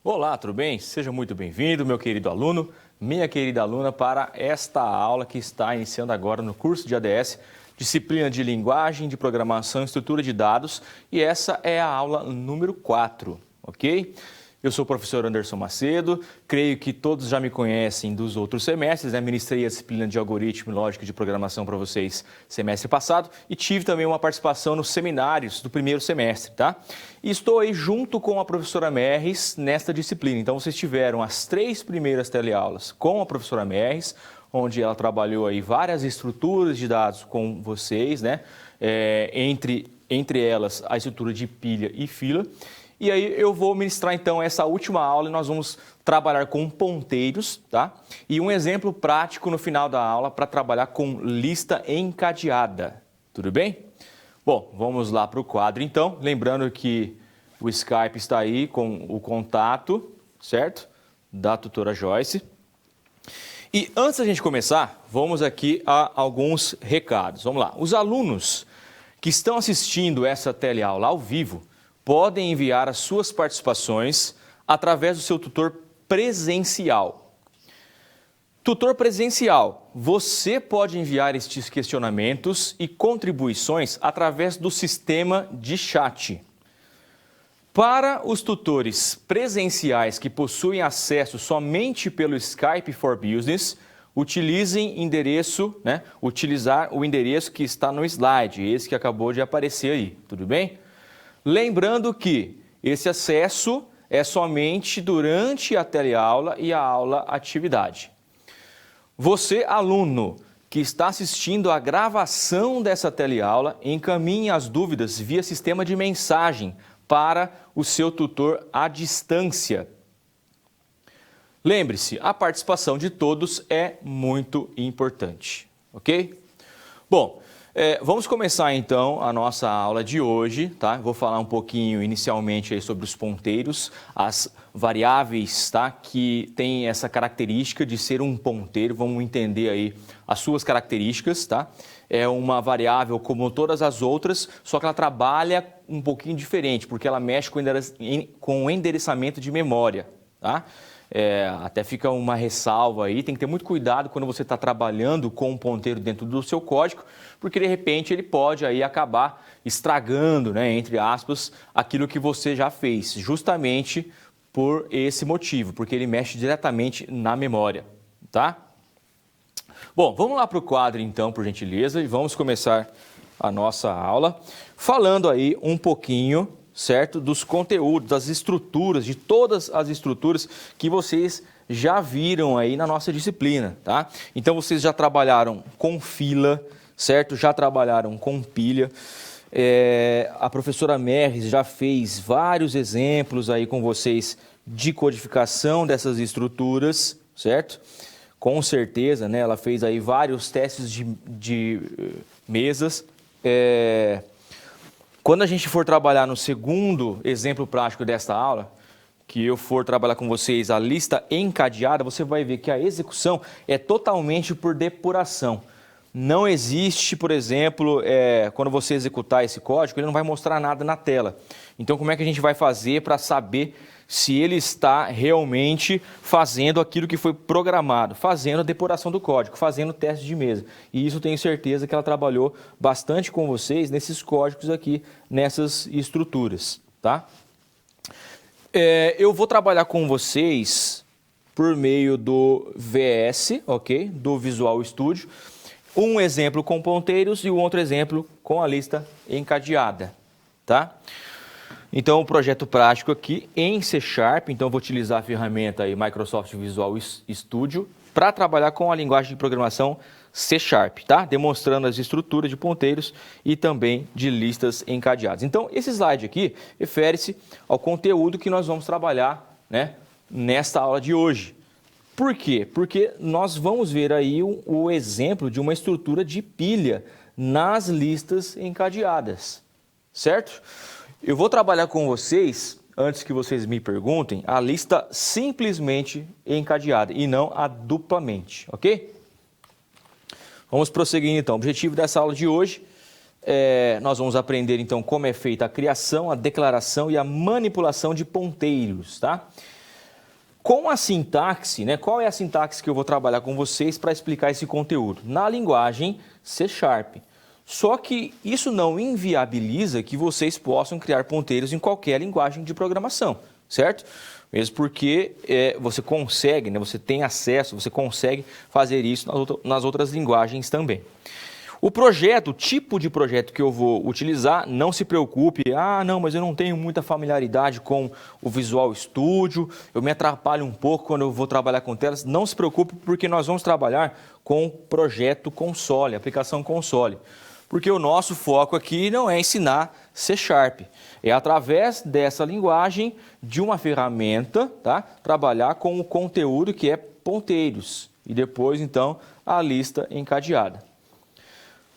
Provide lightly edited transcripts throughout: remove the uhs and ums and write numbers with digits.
Olá, tudo bem? Seja muito bem-vindo, meu querido aluno, minha querida aluna, para esta aula que está iniciando agora no curso de ADS, disciplina de linguagem, de programação e estrutura de dados, e essa é a aula número 4, ok? Eu sou o professor Anderson Macedo, creio que todos já me conhecem dos outros semestres, né? Ministrei a disciplina de algoritmo e lógica de programação para vocês semestre passado e tive também uma participação nos seminários do primeiro semestre, tá? E estou aí junto com a professora Merris nesta disciplina, então vocês tiveram as 3 primeiras teleaulas com a professora Merris, onde ela trabalhou aí várias estruturas de dados com vocês, né? Entre elas a estrutura de pilha e fila. E aí eu vou ministrar então essa última aula e nós vamos trabalhar com ponteiros, tá? E um exemplo prático no final da aula para trabalhar com lista encadeada, tudo bem? Bom, vamos lá para o quadro então, lembrando que o Skype está aí com o contato, certo? Da tutora Joyce. E antes da gente começar, vamos aqui a alguns recados. Vamos lá. Os alunos que estão assistindo essa teleaula ao vivo podem enviar as suas participações através do seu tutor presencial. Tutor presencial, você pode enviar estes questionamentos e contribuições através do sistema de chat. Para os tutores presenciais que possuem acesso somente pelo Skype for Business, utilizar o endereço que está no slide, esse que acabou de aparecer aí, tudo bem? Lembrando que esse acesso é somente durante a teleaula e a aula atividade. Você, aluno, que está assistindo a gravação dessa teleaula, encaminhe as dúvidas via sistema de mensagem para o seu tutor à distância. Lembre-se, a participação de todos é muito importante, ok? Bom, vamos começar então a nossa aula de hoje, tá? Vou falar um pouquinho inicialmente aí sobre os ponteiros, as variáveis, tá? Que tem essa característica de ser um ponteiro, vamos entender aí as suas características, tá? É uma variável como todas as outras, só que ela trabalha um pouquinho diferente, porque ela mexe com o endereçamento de memória, tá? Até fica uma ressalva aí, tem que ter muito cuidado quando você está trabalhando com um ponteiro dentro do seu código, porque de repente ele pode aí acabar estragando, né, entre aspas, aquilo que você já fez, justamente por esse motivo, porque ele mexe diretamente na memória, tá? Bom, vamos lá para o quadro então, por gentileza, e vamos começar a nossa aula falando aí um pouquinho, certo, dos conteúdos, das estruturas, de todas as estruturas que vocês já viram aí na nossa disciplina, tá? Então vocês já trabalharam com fila, certo? Já trabalharam com pilha. A professora Merris já fez vários exemplos aí com vocês de codificação dessas estruturas, certo? Com certeza, né? Ela fez aí vários testes de mesas. Quando a gente for trabalhar no segundo exemplo prático desta aula, que eu for trabalhar com vocês a lista encadeada, você vai ver que a execução é totalmente por depuração. Não existe, por exemplo, quando você executar esse código, ele não vai mostrar nada na tela. Então, como é que a gente vai fazer para saber se ele está realmente fazendo aquilo que foi programado, fazendo a depuração do código, fazendo o teste de mesa. E isso tenho certeza que ela trabalhou bastante com vocês nesses códigos aqui, nessas estruturas, tá? Eu vou trabalhar com vocês por meio do VS, ok? Do Visual Studio. Um exemplo com ponteiros e o outro exemplo com a lista encadeada, tá? Então, o projeto prático aqui em C#, então eu vou utilizar a ferramenta aí Microsoft Visual Studio para trabalhar com a linguagem de programação C#, tá? Demonstrando as estruturas de ponteiros e também de listas encadeadas. Então, esse slide aqui refere-se ao conteúdo que nós vamos trabalhar, né, nesta aula de hoje. Por quê? Porque nós vamos ver aí o exemplo de uma estrutura de pilha nas listas encadeadas, certo? Eu vou trabalhar com vocês, antes que vocês me perguntem, a lista simplesmente encadeada e não a duplamente, ok? Vamos prosseguir então. O objetivo dessa aula de hoje nós vamos aprender então como é feita a criação, a declaração e a manipulação de ponteiros, tá? Com a sintaxe, né, qual é a sintaxe que eu vou trabalhar com vocês para explicar esse conteúdo? Na linguagem C#. Só que isso não inviabiliza que vocês possam criar ponteiros em qualquer linguagem de programação, certo? Mesmo porque você consegue, né, você tem acesso, você consegue fazer isso nas outras linguagens também. O projeto, o tipo de projeto que eu vou utilizar, não se preocupe. Ah, não, mas eu não tenho muita familiaridade com o Visual Studio, eu me atrapalho um pouco quando eu vou trabalhar com telas. Não se preocupe, porque nós vamos trabalhar com o projeto console, aplicação console. Porque o nosso foco aqui não é ensinar C#. É através dessa linguagem, de uma ferramenta, tá? Trabalhar com o conteúdo que é ponteiros. E depois, então, a lista encadeada.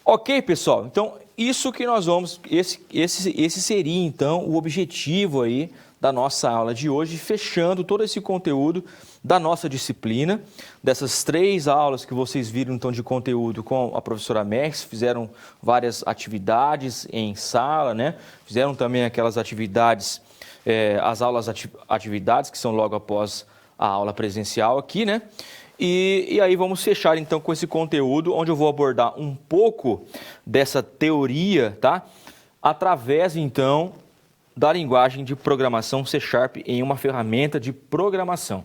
Ok, pessoal? Então, isso que nós vamos... Esse seria, então, o objetivo aí da nossa aula de hoje, fechando todo esse conteúdo da nossa disciplina, dessas 3 aulas que vocês viram, então, de conteúdo com a professora Max, fizeram várias atividades em sala, né? Fizeram também aquelas atividades, as aulas atividades, que são logo após a aula presencial aqui, né? E aí vamos fechar então com esse conteúdo, onde eu vou abordar um pouco dessa teoria, tá? Através então da linguagem de programação C# em uma ferramenta de programação.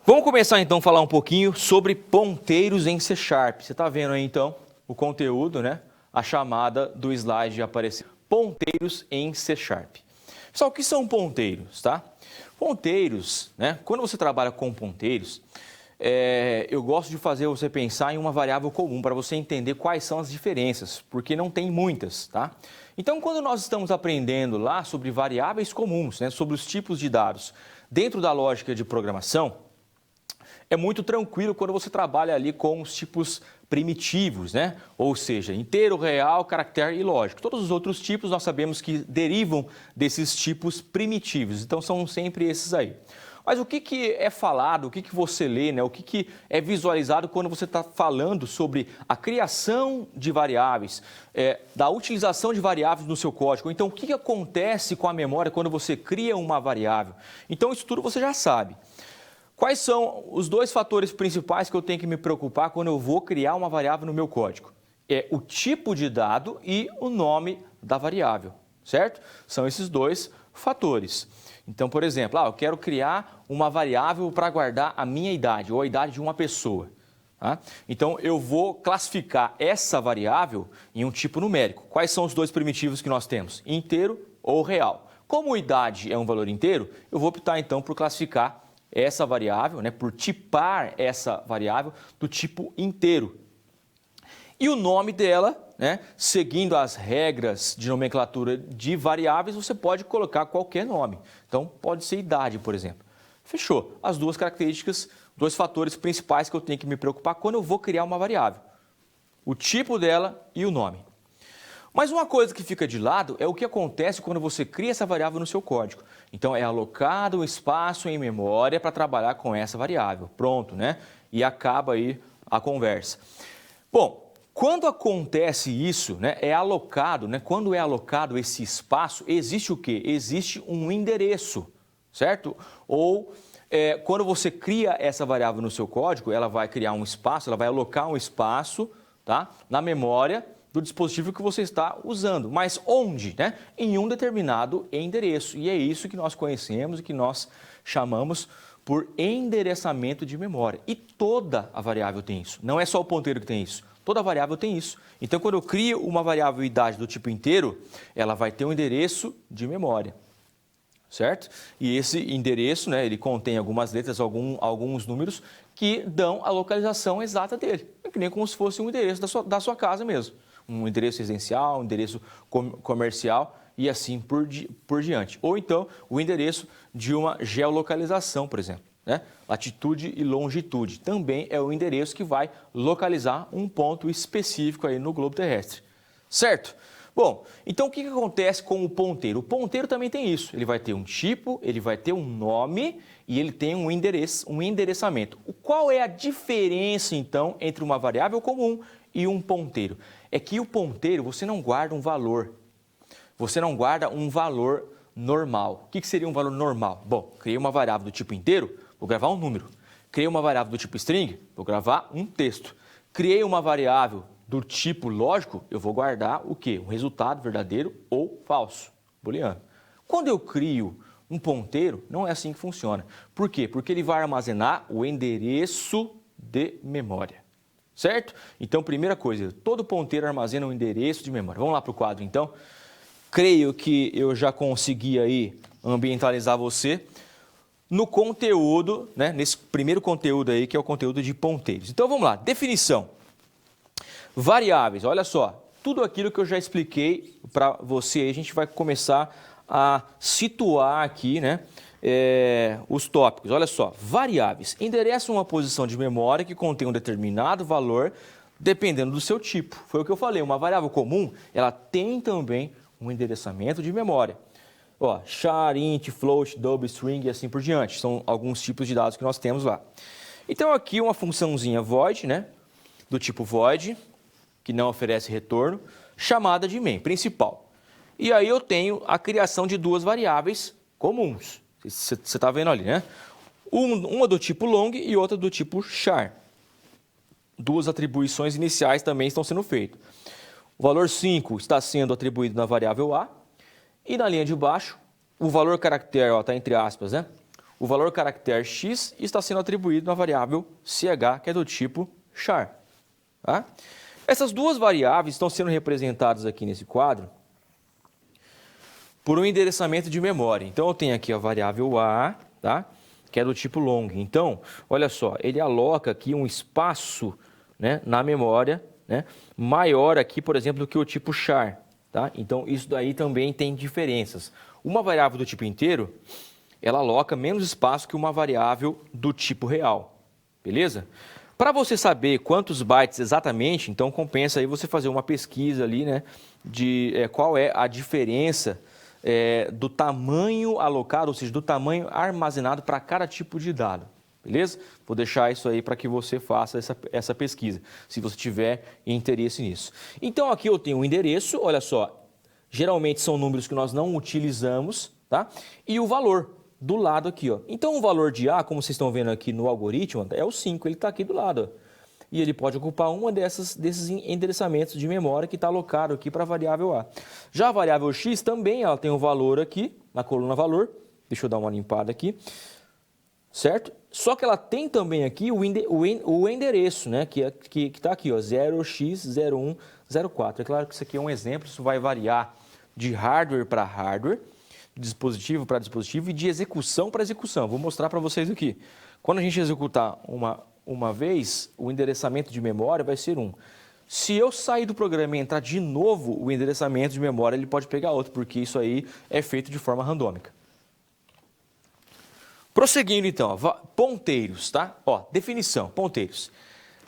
Vamos começar então a falar um pouquinho sobre ponteiros em C#. Você está vendo aí então o conteúdo, né? A chamada do slide aparecer. Ponteiros em C#. Pessoal, o que são ponteiros, tá? Ponteiros, né? Quando você trabalha com ponteiros, eu gosto de fazer você pensar em uma variável comum para você entender quais são as diferenças, porque não tem muitas, tá? Então, quando nós estamos aprendendo lá sobre variáveis comuns, né, sobre os tipos de dados, dentro da lógica de programação, é muito tranquilo quando você trabalha ali com os tipos primitivos, né? Ou seja, inteiro, real, caractere e lógico. Todos os outros tipos nós sabemos que derivam desses tipos primitivos, então são sempre esses aí. Mas o que é falado, o que você lê, né? O que é visualizado quando você está falando sobre a criação de variáveis, da utilização de variáveis no seu código? Então, o que acontece com a memória quando você cria uma variável? Então, isso tudo você já sabe. Quais são os 2 fatores principais que eu tenho que me preocupar quando eu vou criar uma variável no meu código? É o tipo de dado e o nome da variável, certo? São esses 2 fatores. Então, por exemplo, eu quero criar uma variável para guardar a minha idade ou a idade de uma pessoa. Tá? Então, eu vou classificar essa variável em um tipo numérico. Quais são os 2 primitivos que nós temos? Inteiro ou real. Como idade é um valor inteiro, eu vou optar então por classificar essa variável, né, por tipar essa variável do tipo inteiro. E o nome dela, né, seguindo as regras de nomenclatura de variáveis, você pode colocar qualquer nome. Então, pode ser idade, por exemplo. Fechou. As 2 características, 2 fatores principais que eu tenho que me preocupar quando eu vou criar uma variável. O tipo dela e o nome. Mas uma coisa que fica de lado é o que acontece quando você cria essa variável no seu código. Então, é alocado um espaço em memória para trabalhar com essa variável. Pronto, né? E acaba aí a conversa. Bom, quando acontece isso, né, é alocado, né? Quando é alocado esse espaço, existe o quê? Existe um endereço, certo? Ou quando você cria essa variável no seu código, ela vai criar um espaço, ela vai alocar um espaço, tá, na memória do dispositivo que você está usando. Mas onde? Né? Em um determinado endereço. E é isso que nós conhecemos e que nós chamamos por endereçamento de memória. E toda a variável tem isso. Não é só o ponteiro que tem isso. Toda variável tem isso. Então, quando eu crio uma variável idade do tipo inteiro, ela vai ter um endereço de memória. Certo? E esse endereço, né, ele contém algumas letras, alguns números que dão a localização exata dele. É que nem como se fosse um endereço da sua casa mesmo. Um endereço residencial, um endereço comercial e assim por diante. Ou então o endereço de uma geolocalização, por exemplo, né? Latitude e longitude. Também é o endereço que vai localizar um ponto específico aí no globo terrestre. Certo? Bom, então o que acontece com o ponteiro? O ponteiro também tem isso. Ele vai ter um tipo, ele vai ter um nome e ele tem um endereçamento. Qual é a diferença, então, entre uma variável comum e um ponteiro? É que o ponteiro, você não guarda um valor. Você não guarda um valor normal. O que seria um valor normal? Bom, criei uma variável do tipo inteiro, vou gravar um número. Criei uma variável do tipo string, vou gravar um texto. Criei uma variável do tipo lógico, eu vou guardar o quê? Um resultado verdadeiro ou falso, booleano. Quando eu crio um ponteiro, não é assim que funciona. Por quê? Porque ele vai armazenar o endereço de memória, certo? Então, primeira coisa, todo ponteiro armazena um endereço de memória. Vamos lá para o quadro, então. Creio que eu já consegui aí ambientalizar você no conteúdo, né? Nesse primeiro conteúdo aí, que é o conteúdo de ponteiros. Então, vamos lá. Definição. Variáveis, olha só. Tudo aquilo que eu já expliquei para você, aí a gente vai começar a situar aqui, né? Os tópicos. Olha só, variáveis endereçam uma posição de memória que contém um determinado valor, dependendo do seu tipo. Foi o que eu falei, uma variável comum, ela tem também um endereçamento de memória. Ó, char, int, float, double string e assim por diante. São alguns tipos de dados que nós temos lá. Então aqui uma funçãozinha void, né? Do tipo void, que não oferece retorno, chamada de main, principal. E aí eu tenho a criação de duas variáveis comuns. Você está vendo ali, né? Uma do tipo long e outra do tipo char. Duas atribuições iniciais também estão sendo feitas. O valor 5 está sendo atribuído na variável A. E na linha de baixo, o valor caractere, está entre aspas, né? O valor caractere x está sendo atribuído na variável ch, que é do tipo char. Tá? Essas duas variáveis estão sendo representadas aqui nesse quadro por um endereçamento de memória. Então, eu tenho aqui a variável A, tá? Que é do tipo long. Então, olha só, ele aloca aqui um espaço, né, na memória, né, maior aqui, por exemplo, do que o tipo char. Tá? Então, isso daí também tem diferenças. Uma variável do tipo inteiro, ela aloca menos espaço que uma variável do tipo real. Beleza? Para você saber quantos bytes exatamente, então compensa aí você fazer uma pesquisa ali, né, de qual é a diferença do tamanho alocado, ou seja, do tamanho armazenado para cada tipo de dado. Beleza? Vou deixar isso aí para que você faça essa pesquisa, se você tiver interesse nisso. Então, aqui eu tenho um endereço, olha só, geralmente são números que nós não utilizamos, tá? E o valor do lado aqui, ó. Então, o valor de A, como vocês estão vendo aqui no algoritmo, é o 5, ele está aqui do lado, ó. E ele pode ocupar uma desses endereçamentos de memória que está alocado aqui para a variável A. Já a variável X também, ela tem um valor aqui, na coluna valor, deixa eu dar uma limpada aqui, certo? Só que ela tem também aqui o endereço, né? Que está aqui, ó, 0x0104. É claro que isso aqui é um exemplo, isso vai variar de hardware para hardware, de dispositivo para dispositivo e de execução para execução. Vou mostrar para vocês aqui. Quando a gente executar uma vez, o endereçamento de memória vai ser 1. Se eu sair do programa e entrar de novo, o endereçamento de memória ele pode pegar outro, porque isso aí é feito de forma randômica. Prosseguindo então, ponteiros, tá? Ó, definição, ponteiros.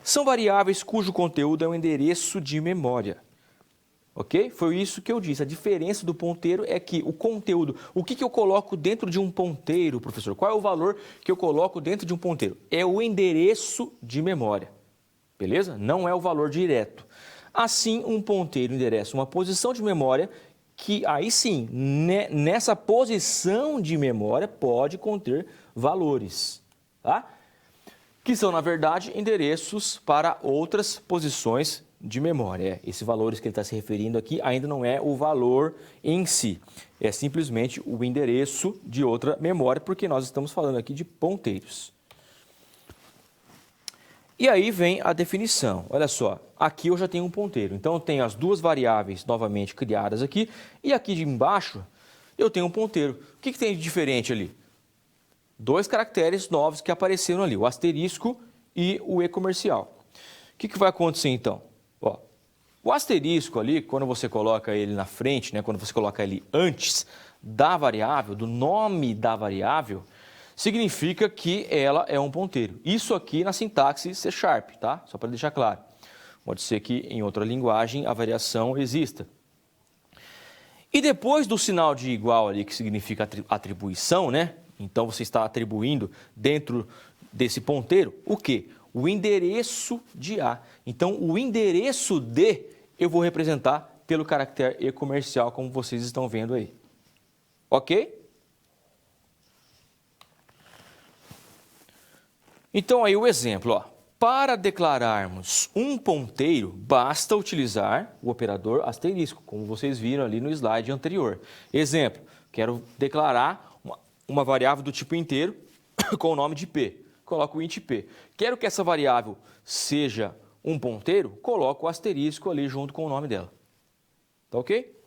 São variáveis cujo conteúdo é um endereço de memória. Ok? Foi isso que eu disse. A diferença do ponteiro é que o conteúdo... O que eu coloco dentro de um ponteiro, professor? Qual é o valor que eu coloco dentro de um ponteiro? É o endereço de memória. Beleza? Não é o valor direto. Assim, um ponteiro endereça uma posição de memória que aí sim, nessa posição de memória pode conter valores, tá? Que são, na verdade, endereços para outras posições de memória. Esses valores que ele está se referindo aqui ainda não é o valor em si, é simplesmente o endereço de outra memória, porque nós estamos falando aqui de ponteiros. E aí vem a definição. Olha só, aqui eu já tenho um ponteiro. Então, eu tenho as duas variáveis novamente criadas aqui. E aqui de embaixo, eu tenho um ponteiro. O que tem de diferente ali? Dois caracteres novos que apareceram ali, o asterisco e o E comercial. O que vai acontecer então? Ó, o asterisco ali, quando você coloca ele na frente, né, quando você coloca ele antes da variável, do nome da variável, significa que ela é um ponteiro. Isso aqui na sintaxe C#, tá? Só para deixar claro. Pode ser que em outra linguagem a variação exista. E depois do sinal de igual ali, que significa atribuição, né? Então você está atribuindo dentro desse ponteiro o quê? O endereço de A. Então o endereço de eu vou representar pelo caractere E comercial, como vocês estão vendo aí. Ok? Então aí o exemplo, ó. Para declararmos um ponteiro, basta utilizar o operador asterisco, como vocês viram ali no slide anterior. Exemplo, quero declarar uma variável do tipo inteiro com o nome de P. Coloco o int P. Quero que essa variável seja um ponteiro, coloco o asterisco ali junto com o nome dela. Tá ok?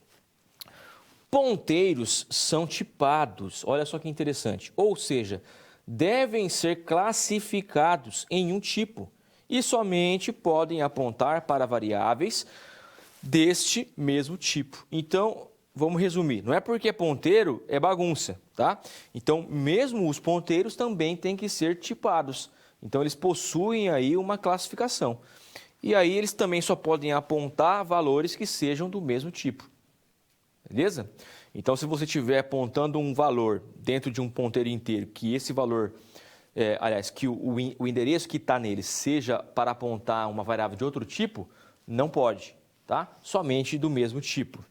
Ponteiros são tipados, olha só que interessante, ou seja, devem ser classificados em um tipo e somente podem apontar para variáveis deste mesmo tipo. Então, vamos resumir, não é porque é ponteiro, é bagunça, tá? Então, mesmo os ponteiros também têm que ser tipados. Então, eles possuem aí uma classificação. E aí, eles também só podem apontar valores que sejam do mesmo tipo. Beleza? Então, se você estiver apontando um valor dentro de um ponteiro inteiro, que esse valor, que o endereço que está nele seja para apontar uma variável de outro tipo, não pode, tá? Somente do mesmo tipo.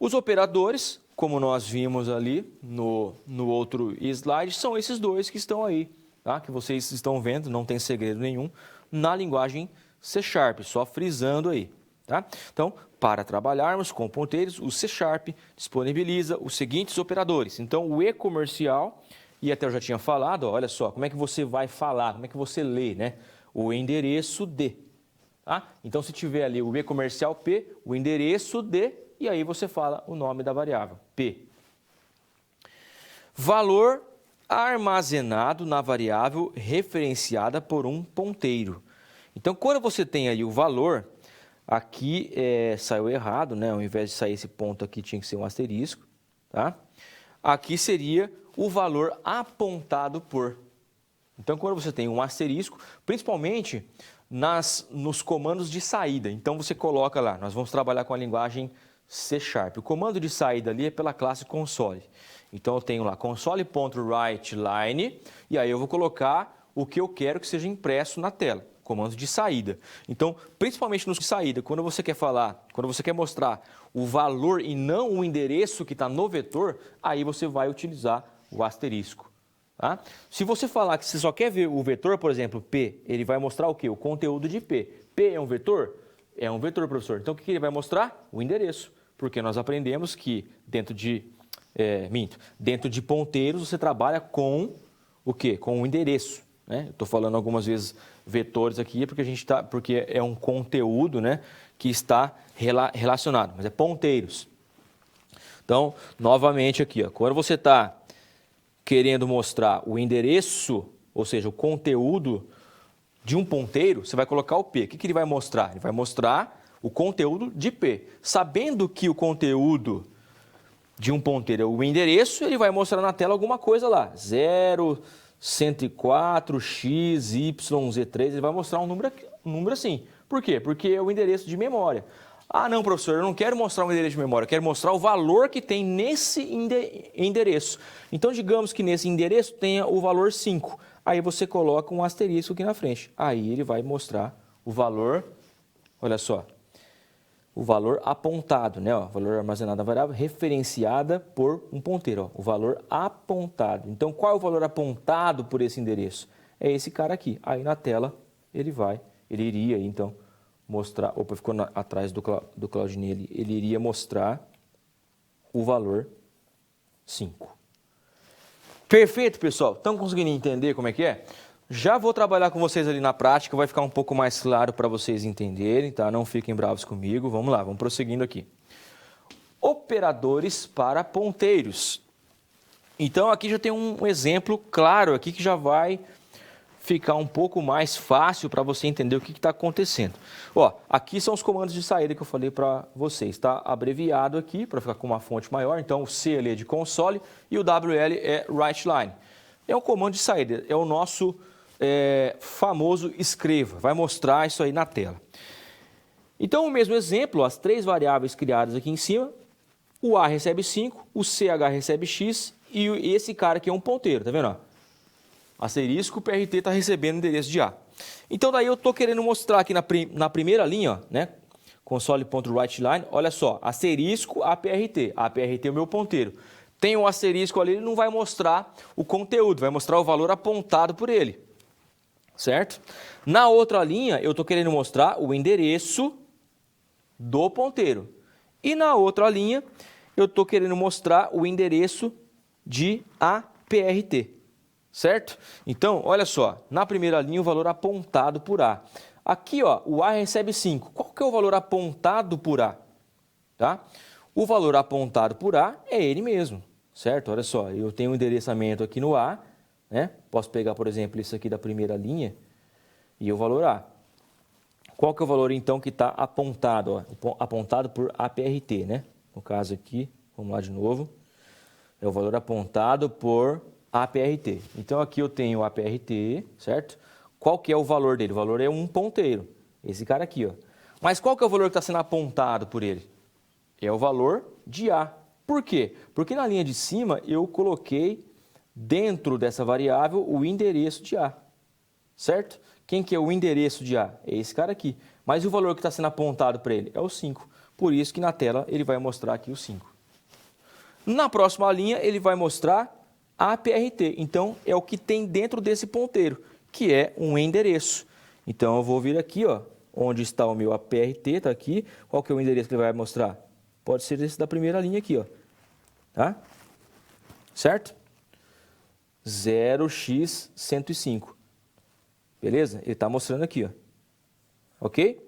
Os operadores, como nós vimos ali no outro slide, são esses dois que estão aí, tá? Que vocês estão vendo, não tem segredo nenhum, na linguagem C#, só frisando aí, tá? Então, para trabalharmos com ponteiros, o C# disponibiliza os seguintes operadores. Então, o e-comercial, e até eu já tinha falado, ó, olha só, como é que você vai falar, como é que você lê, né? O endereço de, tá? Então, se tiver ali o e-comercial P, o endereço de, e aí você fala o nome da variável, P. Valor armazenado na variável referenciada por um ponteiro. Então, quando você tem aí o valor, aqui saiu errado, né? Ao invés de sair esse ponto aqui, tinha que ser um asterisco, tá? Aqui seria o valor apontado por. Então, quando você tem um asterisco, principalmente nos comandos de saída. Então, você coloca lá, nós vamos trabalhar com a linguagem C#. O comando de saída ali é pela classe console. Então, eu tenho lá console.writeLine, e aí eu vou colocar o que eu quero que seja impresso na tela. Comando de saída. Então, principalmente nos de saída, quando você quer falar, quando você quer mostrar o valor e não o endereço que está no vetor, aí você vai utilizar o asterisco. Tá? Se você falar que você só quer ver o vetor, por exemplo, P, ele vai mostrar o quê? O conteúdo de P. P é um vetor? É um vetor, professor. Então, o que ele vai mostrar? O endereço. Porque nós aprendemos que dentro de ponteiros você trabalha com o quê? Com o endereço. Né? Estou falando algumas vezes vetores aqui porque é um conteúdo, né, que está relacionado, mas é ponteiros. Então, novamente aqui, ó, quando você está querendo mostrar o endereço, ou seja, o conteúdo de um ponteiro, você vai colocar o P. O que ele vai mostrar? Ele vai mostrar o conteúdo de P. Sabendo que o conteúdo de um ponteiro é o endereço, ele vai mostrar na tela alguma coisa lá, 0, 104, X, Y, Z3, ele vai mostrar um número assim. Por quê? Porque é o endereço de memória. Ah, não, professor, eu não quero mostrar um endereço de memória, eu quero mostrar o valor que tem nesse endereço. Então, digamos que nesse endereço tenha o valor 5. Aí você coloca um asterisco aqui na frente. Aí ele vai mostrar o valor, olha só, o valor apontado, né? Ó, valor armazenado na variável referenciada por um ponteiro. Ó, o valor apontado. Então, qual é o valor apontado por esse endereço? É esse cara aqui. Aí na tela ele iria então mostrar, opa, ficou atrás do Claudinei, ele iria mostrar o valor 5. Perfeito, pessoal? Estão conseguindo entender como é que é? Já vou trabalhar com vocês ali na prática, vai ficar um pouco mais claro para vocês entenderem, tá? Não fiquem bravos comigo. Vamos lá, vamos prosseguindo aqui. Operadores para ponteiros. Então, aqui já tem um exemplo claro aqui que já vai ficar um pouco mais fácil para você entender o que está acontecendo. Ó, aqui são os comandos de saída que eu falei para vocês. Está abreviado aqui para ficar com uma fonte maior. Então, o C ali é de console e o WL é writeLine. É um comando de saída, é o nosso famoso escreva. Vai mostrar isso aí na tela. Então, o mesmo exemplo, as 3 variáveis criadas aqui em cima. O A recebe 5, o CH recebe X e esse cara aqui é um ponteiro, tá vendo? Ó? Asterisco, o PRT está recebendo o endereço de A. Então, daí eu estou querendo mostrar aqui na primeira linha, ó, né? console.writeLine, olha só, asterisco APRT. APRT é o meu ponteiro. Tem um asterisco ali, ele não vai mostrar o conteúdo, vai mostrar o valor apontado por ele, certo? Na outra linha, eu estou querendo mostrar o endereço do ponteiro. E na outra linha, eu estou querendo mostrar o endereço de APRT, certo? Então, olha só, na primeira linha o valor apontado por A. Aqui, ó, o A recebe 5. Qual que é o valor apontado por A? Tá? O valor apontado por A é ele mesmo, certo? Olha só, eu tenho um endereçamento aqui no A, né? Posso pegar, por exemplo, isso aqui da primeira linha e o valor A. Qual que é o valor, então, que está apontado? Ó? Apontado por APRT, né? No caso aqui, vamos lá de novo. É o valor apontado por APRT. Então, aqui eu tenho o APRT, certo? Qual que é o valor dele? O valor é um ponteiro. Esse cara aqui, ó. Mas qual que é o valor que está sendo apontado por ele? É o valor de A. Por quê? Porque na linha de cima eu coloquei dentro dessa variável o endereço de A. Certo? Quem que é o endereço de A? É esse cara aqui. Mas o valor que está sendo apontado para ele é o 5. Por isso que na tela ele vai mostrar aqui o 5. Na próxima linha ele vai mostrar APRT. Então é o que tem dentro desse ponteiro, que é um endereço. Então eu vou vir aqui, ó, onde está o meu APRT, está aqui. Qual que é o endereço que ele vai mostrar? Pode ser esse da primeira linha aqui, ó. Tá? Certo? 0x105. Beleza? Ele está mostrando aqui, ó. Ok?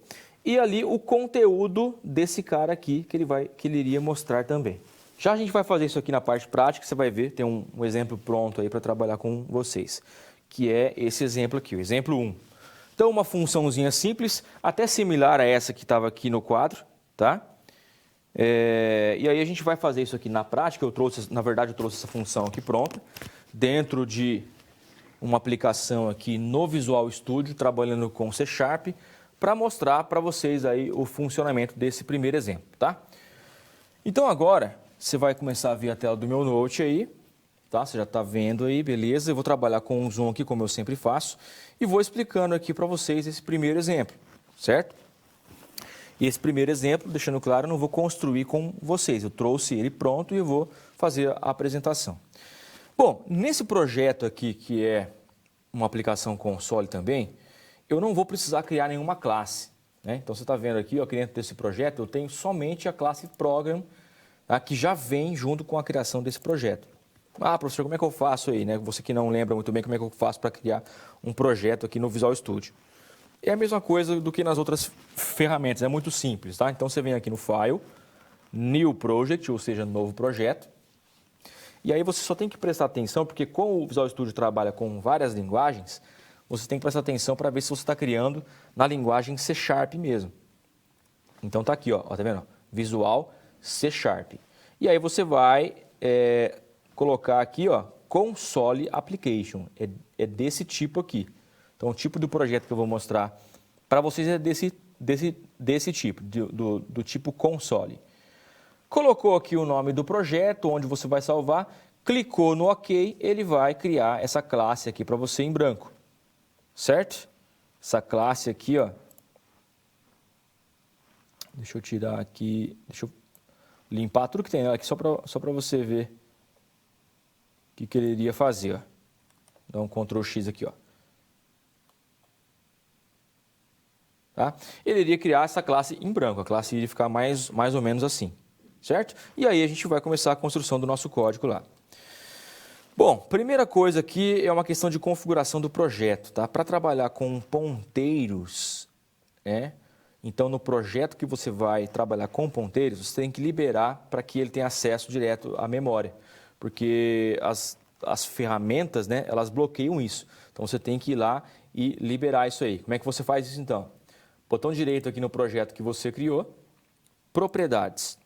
E ali o conteúdo desse cara aqui que ele iria mostrar também. Já a gente vai fazer isso aqui na parte prática, você vai ver, tem um exemplo pronto aí para trabalhar com vocês, que é esse exemplo aqui, o exemplo 1. Então, uma funçãozinha simples, até similar a essa que estava aqui no quadro, tá? E aí a gente vai fazer isso aqui na prática. Na verdade, eu trouxe essa função aqui pronta, dentro de uma aplicação aqui no Visual Studio, trabalhando com C#, para mostrar para vocês aí o funcionamento desse primeiro exemplo, tá? Então agora, você vai começar a ver a tela do meu Note aí, tá? Você já está vendo aí, beleza? Eu vou trabalhar com um zoom aqui, como eu sempre faço, e vou explicando aqui para vocês esse primeiro exemplo, certo? E esse primeiro exemplo, deixando claro, eu não vou construir com vocês, eu trouxe ele pronto e eu vou fazer a apresentação. Bom, nesse projeto aqui, que é uma aplicação console também, eu não vou precisar criar nenhuma classe, né? Então, você está vendo aqui, ó, aqui dentro desse projeto, eu tenho somente a classe Program, tá, que já vem junto com a criação desse projeto. Ah, professor, como é que eu faço aí, né? Você que não lembra muito bem como é que eu faço para criar um projeto aqui no Visual Studio. É a mesma coisa do que nas outras ferramentas, é muito simples, tá? Então, você vem aqui no File, New Project, ou seja, novo projeto. E aí você só tem que prestar atenção, porque como o Visual Studio trabalha com várias linguagens, você tem que prestar atenção para ver se você está criando na linguagem C# mesmo. Então tá aqui, ó, tá vendo? Visual C#. E aí você vai colocar aqui, ó, Console Application. É desse tipo aqui. Então o tipo do projeto que eu vou mostrar para vocês é desse tipo, do tipo console. Colocou aqui o nome do projeto, onde você vai salvar, clicou no OK, ele vai criar essa classe aqui para você em branco, certo? Essa classe aqui, ó. Deixa eu tirar aqui, deixa eu limpar tudo que tem aqui só para você ver o que ele iria fazer, ó. Dá um Ctrl X aqui, ó. Tá? Ele iria criar essa classe em branco, a classe iria ficar mais ou menos assim. Certo? E aí a gente vai começar a construção do nosso código lá. Bom, primeira coisa aqui é uma questão de configuração do projeto, tá? Para trabalhar com ponteiros, né? Então no projeto que você vai trabalhar com ponteiros, você tem que liberar para que ele tenha acesso direto à memória, porque as ferramentas, né, elas bloqueiam isso. Então você tem que ir lá e liberar isso aí. Como é que você faz isso então? Botão direito aqui no projeto que você criou, propriedades.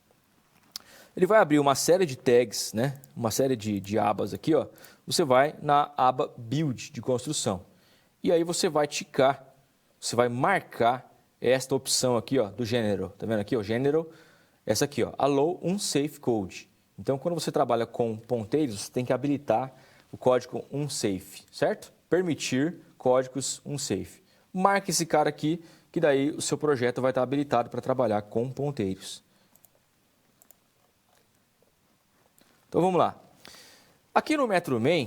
Ele vai abrir uma série de tags, né? Uma série de abas aqui, ó. Você vai na aba Build de construção. E aí você vai ticar, você vai marcar esta opção aqui, ó, do General. Tá vendo aqui, ó, General? Essa aqui, ó, Allow Unsafe Code. Então, quando você trabalha com ponteiros, você tem que habilitar o código unsafe, certo? Permitir códigos unsafe. Marque esse cara aqui que daí o seu projeto vai estar habilitado para trabalhar com ponteiros. Então vamos lá. Aqui no MetroMan,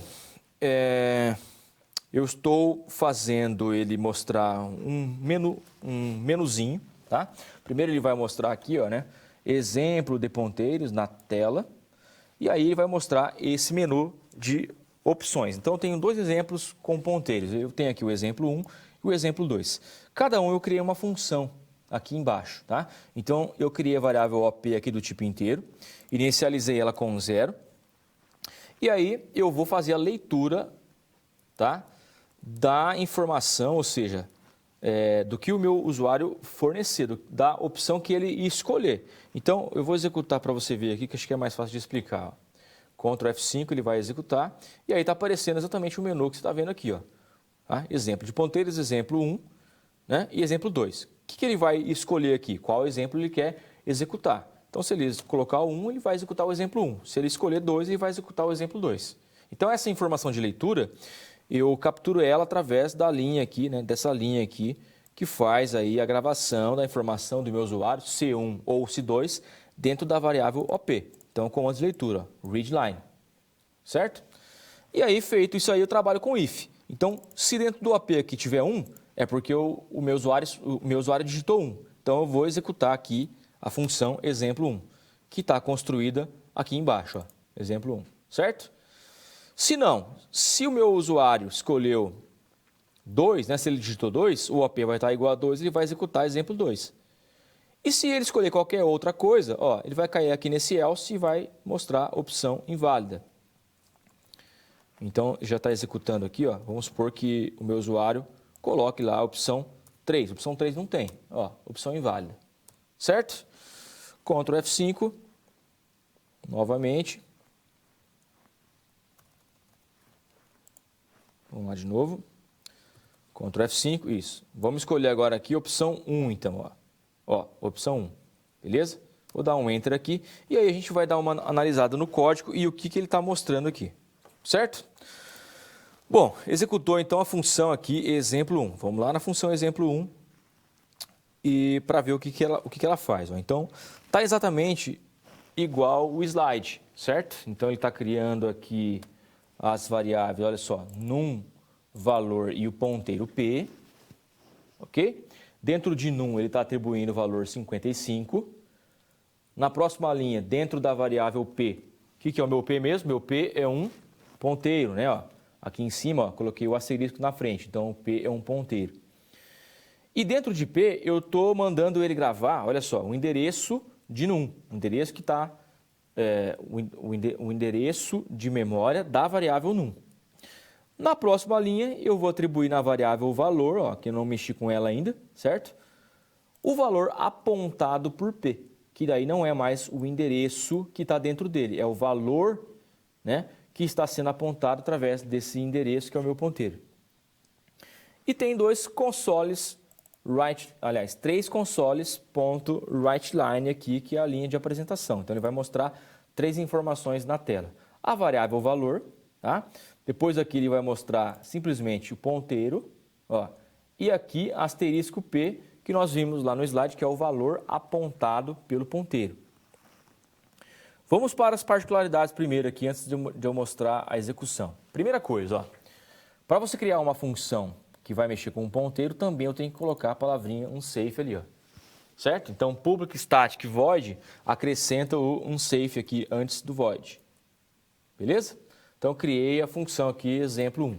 eu estou fazendo ele mostrar um menuzinho, tá? Primeiro ele vai mostrar aqui, ó, né, exemplo de ponteiros na tela, e aí ele vai mostrar esse menu de opções. Então eu tenho dois exemplos com ponteiros. Eu tenho aqui o exemplo 1 e o exemplo 2. Cada um eu criei uma função aqui embaixo, tá? Então eu criei a variável OP aqui do tipo inteiro, inicializei ela com 0, e aí eu vou fazer a leitura, tá, da informação, ou seja, do que o meu usuário fornecer, da opção que ele escolher. Então, eu vou executar para você ver aqui, que acho que é mais fácil de explicar. Ó. Ctrl F5, ele vai executar, e aí está aparecendo exatamente o menu que você está vendo aqui. Ó. Tá? Exemplo de ponteiros, exemplo 1, né, e exemplo 2. O que ele vai escolher aqui? Qual exemplo ele quer executar? Então, se ele colocar o 1, ele vai executar o exemplo 1. Se ele escolher 2, ele vai executar o exemplo 2. Então, essa informação de leitura, eu capturo ela através da linha aqui, né, dessa linha aqui, que faz aí a gravação da informação do meu usuário, C1 ou C2, dentro da variável OP. Então, comando de leitura, readLine, certo? E aí, feito isso aí, eu trabalho com if. Então, se dentro do OP aqui tiver 1, é porque o meu usuário digitou 1. Então, eu vou executar aqui a função exemplo 1, que está construída aqui embaixo, ó, exemplo 1, certo? Se não, se o meu usuário escolheu 2, né, se ele digitou 2, o OP vai estar igual a 2, ele vai executar exemplo 2. E se ele escolher qualquer outra coisa, ó, ele vai cair aqui nesse else e vai mostrar a opção inválida. Então, já está executando aqui, ó, vamos supor que o meu usuário coloque lá a opção 3. A opção 3 não tem, ó, opção inválida. Certo? Ctrl F5, novamente. Vamos lá de novo. Ctrl F5, isso. Vamos escolher agora aqui a opção 1, então, ó. Ó, opção 1, beleza? Vou dar um Enter aqui e aí a gente vai dar uma analisada no código e o que ele está mostrando aqui, certo? Bom, executou então a função aqui exemplo 1. Vamos lá na função exemplo 1 e para ver o que ela faz. Ó. Então, está exatamente igual o slide, certo? Então, ele está criando aqui as variáveis, olha só, num, valor e o ponteiro P, ok? Dentro de num, ele está atribuindo o valor 55. Na próxima linha, dentro da variável P, o que é o meu P mesmo? Meu P é um ponteiro, né? Ó, aqui em cima, ó, coloquei o asterisco na frente, então o P é um ponteiro. E dentro de P, eu estou mandando ele gravar, olha só, o endereço de num, o endereço que está, o endereço de memória da variável num. Na próxima linha, eu vou atribuir na variável o valor, ó, que eu não mexi com ela ainda, certo? O valor apontado por P, que daí não é mais o endereço que está dentro dele, é o valor, né, que está sendo apontado através desse endereço que é o meu ponteiro. E tem dois consoles, três consoles.writeLine aqui, que é a linha de apresentação. Então, ele vai mostrar três informações na tela. A variável valor, tá? Depois aqui ele vai mostrar simplesmente o ponteiro, ó, e aqui asterisco P, que nós vimos lá no slide, que é o valor apontado pelo ponteiro. Vamos para as particularidades primeiro aqui, antes de eu mostrar a execução. Primeira coisa, para você criar uma função que vai mexer com um ponteiro, também eu tenho que colocar a palavrinha unsafe ali, ó, certo? Então, public static void acrescenta o unsafe aqui antes do void, beleza? Então, criei a função aqui, exemplo 1.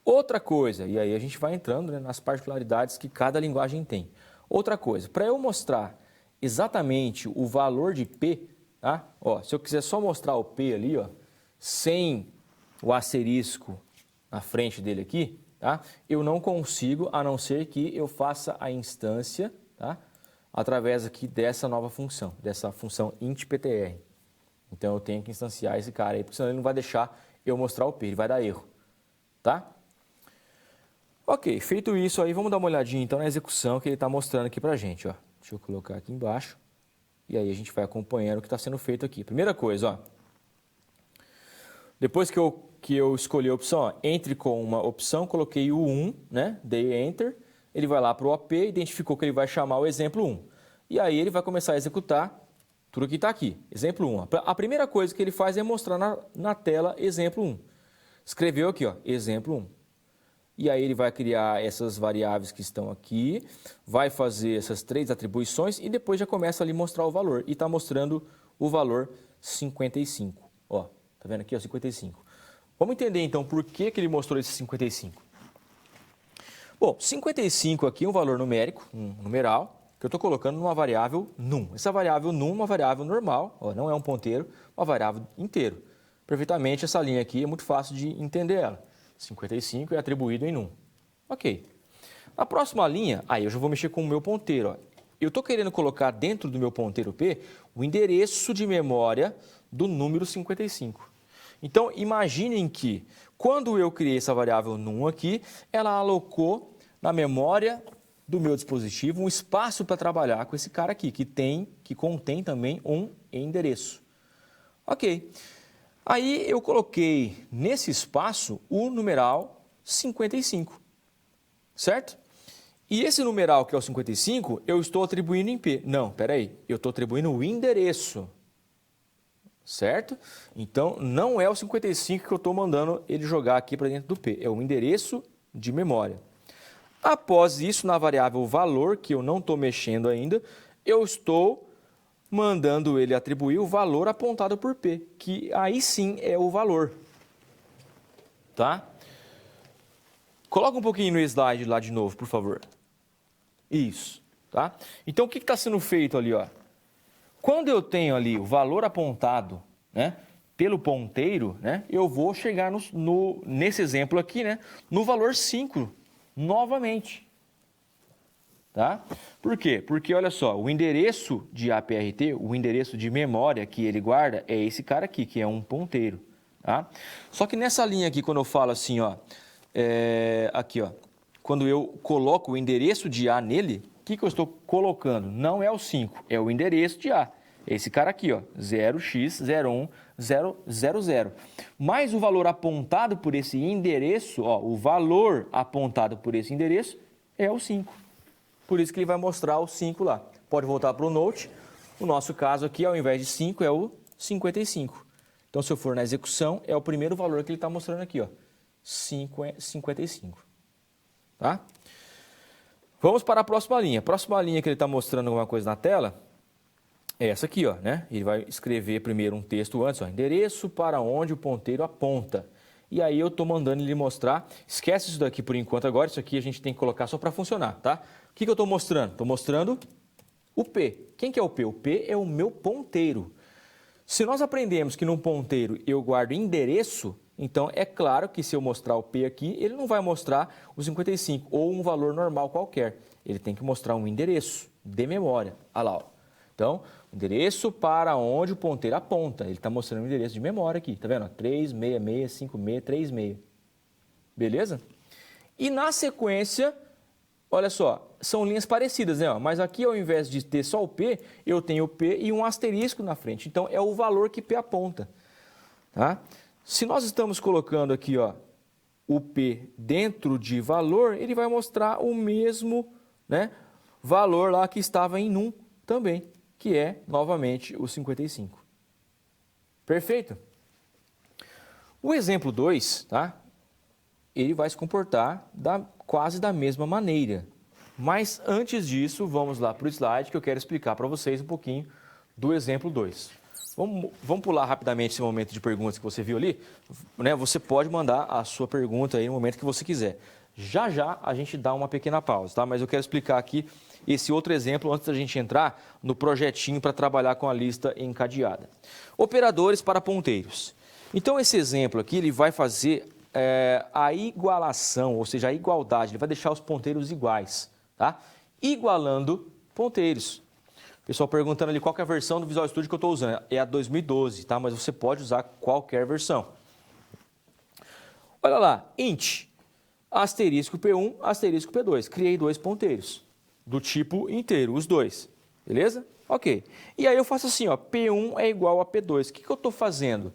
Outra coisa, e aí a gente vai entrando, né, nas particularidades que cada linguagem tem. Outra coisa, para eu mostrar exatamente o valor de P, tá? Ó, se eu quiser só mostrar o P ali, ó, sem o asterisco na frente dele aqui, tá? Eu não consigo, a não ser que eu faça a instância, tá? Através aqui dessa nova função, dessa função intptr. Então, eu tenho que instanciar esse cara aí, porque senão ele não vai deixar eu mostrar o P, ele vai dar erro, tá? Ok, feito isso aí, vamos dar uma olhadinha então na execução que ele está mostrando aqui pra gente, ó. Deixa eu colocar aqui embaixo, e aí a gente vai acompanhando o que está sendo feito aqui. Primeira coisa, ó, depois que eu escolhi a opção, ó, entre com uma opção, coloquei o 1, né, dei Enter, ele vai lá para o OP, identificou que ele vai chamar o exemplo 1. E aí ele vai começar a executar tudo que está aqui, exemplo 1. A primeira coisa que ele faz é mostrar na tela exemplo 1. Escreveu aqui, ó, exemplo 1. E aí ele vai criar essas variáveis que estão aqui, vai fazer essas 3 atribuições e depois já começa ali a mostrar o valor. E está mostrando o valor 55. Ó, tá vendo aqui, ó, 55. Vamos entender então por que ele mostrou esse 55. Bom, 55 aqui é um valor numérico, um numeral, que eu estou colocando numa variável num. Essa variável num é uma variável normal, ó, não é um ponteiro, uma variável inteiro. Perfeitamente, essa linha aqui é muito fácil de entender ela. 55 é atribuído em num. Ok. Na próxima linha, aí eu já vou mexer com o meu ponteiro. Ó. Eu estou querendo colocar dentro do meu ponteiro P o endereço de memória do número 55. Então, imaginem que quando eu criei essa variável num aqui, ela alocou na memória do meu dispositivo um espaço para trabalhar com esse cara aqui, que contém também um endereço. Ok. Aí eu coloquei nesse espaço o numeral 55, certo? E esse numeral que é o 55, eu estou atribuindo em P. Não, espera aí, eu estou atribuindo o endereço, certo? Então, não é o 55 que eu estou mandando ele jogar aqui para dentro do P, é o endereço de memória. Após isso, na variável valor, que eu não estou mexendo ainda, eu estou mandando ele atribuir o valor apontado por P, que aí sim é o valor. Tá? Coloca um pouquinho no slide lá de novo, por favor. Isso. Tá? Então, o que está sendo feito ali? Ó? Quando eu tenho ali o valor apontado, né, pelo ponteiro, né, eu vou chegar nesse exemplo aqui, né, no valor 5, novamente. Tá? Por quê? Porque, olha só, o endereço de APRT, o endereço de memória que ele guarda é esse cara aqui, que é um ponteiro. Tá? Só que nessa linha aqui, quando eu falo assim, ó, aqui, ó, quando eu coloco o endereço de A nele, o que eu estou colocando? Não é o 5, é o endereço de A. Esse cara aqui, ó, 0x01000. Mas o valor apontado por esse endereço, ó, o valor apontado por esse endereço é o 5. Por isso que ele vai mostrar o 5 lá. Pode voltar para o Note. No nosso caso aqui, ao invés de 5, é o 55. Então, se eu for na execução, é o primeiro valor que ele está mostrando aqui, ó, 55. Tá? Vamos para a próxima linha. A próxima linha que ele está mostrando alguma coisa na tela é essa aqui, ó, né? Ele vai escrever primeiro um texto antes, ó, endereço para onde o ponteiro aponta. E aí eu estou mandando ele mostrar, esquece isso daqui por enquanto agora, isso aqui a gente tem que colocar só para funcionar, tá? O que eu estou mostrando? Estou mostrando o P. Quem que é o P? O P é o meu ponteiro. Se nós aprendemos que num ponteiro eu guardo endereço, então é claro que se eu mostrar o P aqui, ele não vai mostrar o 55 ou um valor normal qualquer. Ele tem que mostrar um endereço de memória. Olha lá, ó. Então, endereço para onde o ponteiro aponta. Ele está mostrando o endereço de memória aqui. Tá vendo? 3665636. Beleza? E na sequência, olha só, são linhas parecidas, né? Mas aqui, ao invés de ter só o P, eu tenho o P e um asterisco na frente. Então, é o valor que P aponta. Tá? Se nós estamos colocando aqui, ó, o P dentro de valor, ele vai mostrar o mesmo, né, valor lá que estava em num também, que é, novamente, o 55. Perfeito? O exemplo 2, tá? Ele vai se comportar quase da mesma maneira. Mas, antes disso, vamos lá para o slide que eu quero explicar para vocês um pouquinho do exemplo 2. Vamos pular rapidamente esse momento de perguntas que você viu ali. Né? Você pode mandar a sua pergunta aí no momento que você quiser. Já já a gente dá uma pequena pausa, tá? Mas eu quero explicar aqui esse outro exemplo antes da gente entrar no projetinho para trabalhar com a lista encadeada. Operadores para ponteiros. Então, esse exemplo aqui ele vai fazer a igualação, ou seja, a igualdade. Ele vai deixar os ponteiros iguais, tá? Igualando ponteiros. Pessoal perguntando ali qual que é a versão do Visual Studio que eu estou usando. É a 2012, tá? Mas você pode usar qualquer versão. Olha lá, int, asterisco P1, asterisco P2. Criei dois ponteiros do tipo inteiro, os dois. Beleza? Ok. E aí eu faço assim, ó, P1 é igual a P2. O que eu estou fazendo?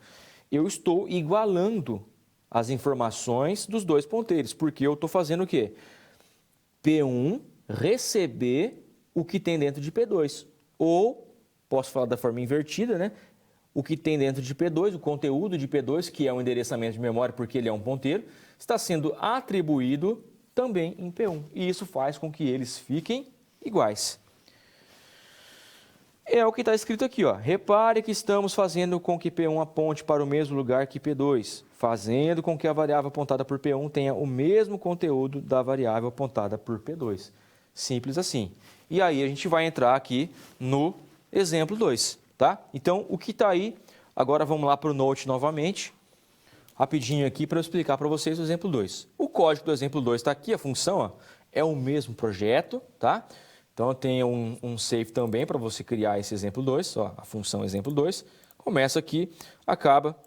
Eu estou igualando as informações dos dois ponteiros, porque eu estou fazendo o quê? P1 receber o que tem dentro de P2. Ou, posso falar da forma invertida, né? O que tem dentro de P2, o conteúdo de P2, que é um endereçamento de memória porque ele é um ponteiro, está sendo atribuído também em P1. E isso faz com que eles fiquem iguais. É o que está escrito aqui, ó. Repare que estamos fazendo com que P1 aponte para o mesmo lugar que P2, fazendo com que a variável apontada por P1 tenha o mesmo conteúdo da variável apontada por P2. Simples assim. E aí a gente vai entrar aqui no exemplo 2, tá? Então, o que está aí, agora vamos lá para o Note novamente, rapidinho aqui para eu explicar para vocês o exemplo 2. O código do exemplo 2 está aqui, a função ó, é o mesmo projeto, tá? Então, eu tenho um save também para você criar esse exemplo 2, ó, a função exemplo 2. Começa aqui, acaba.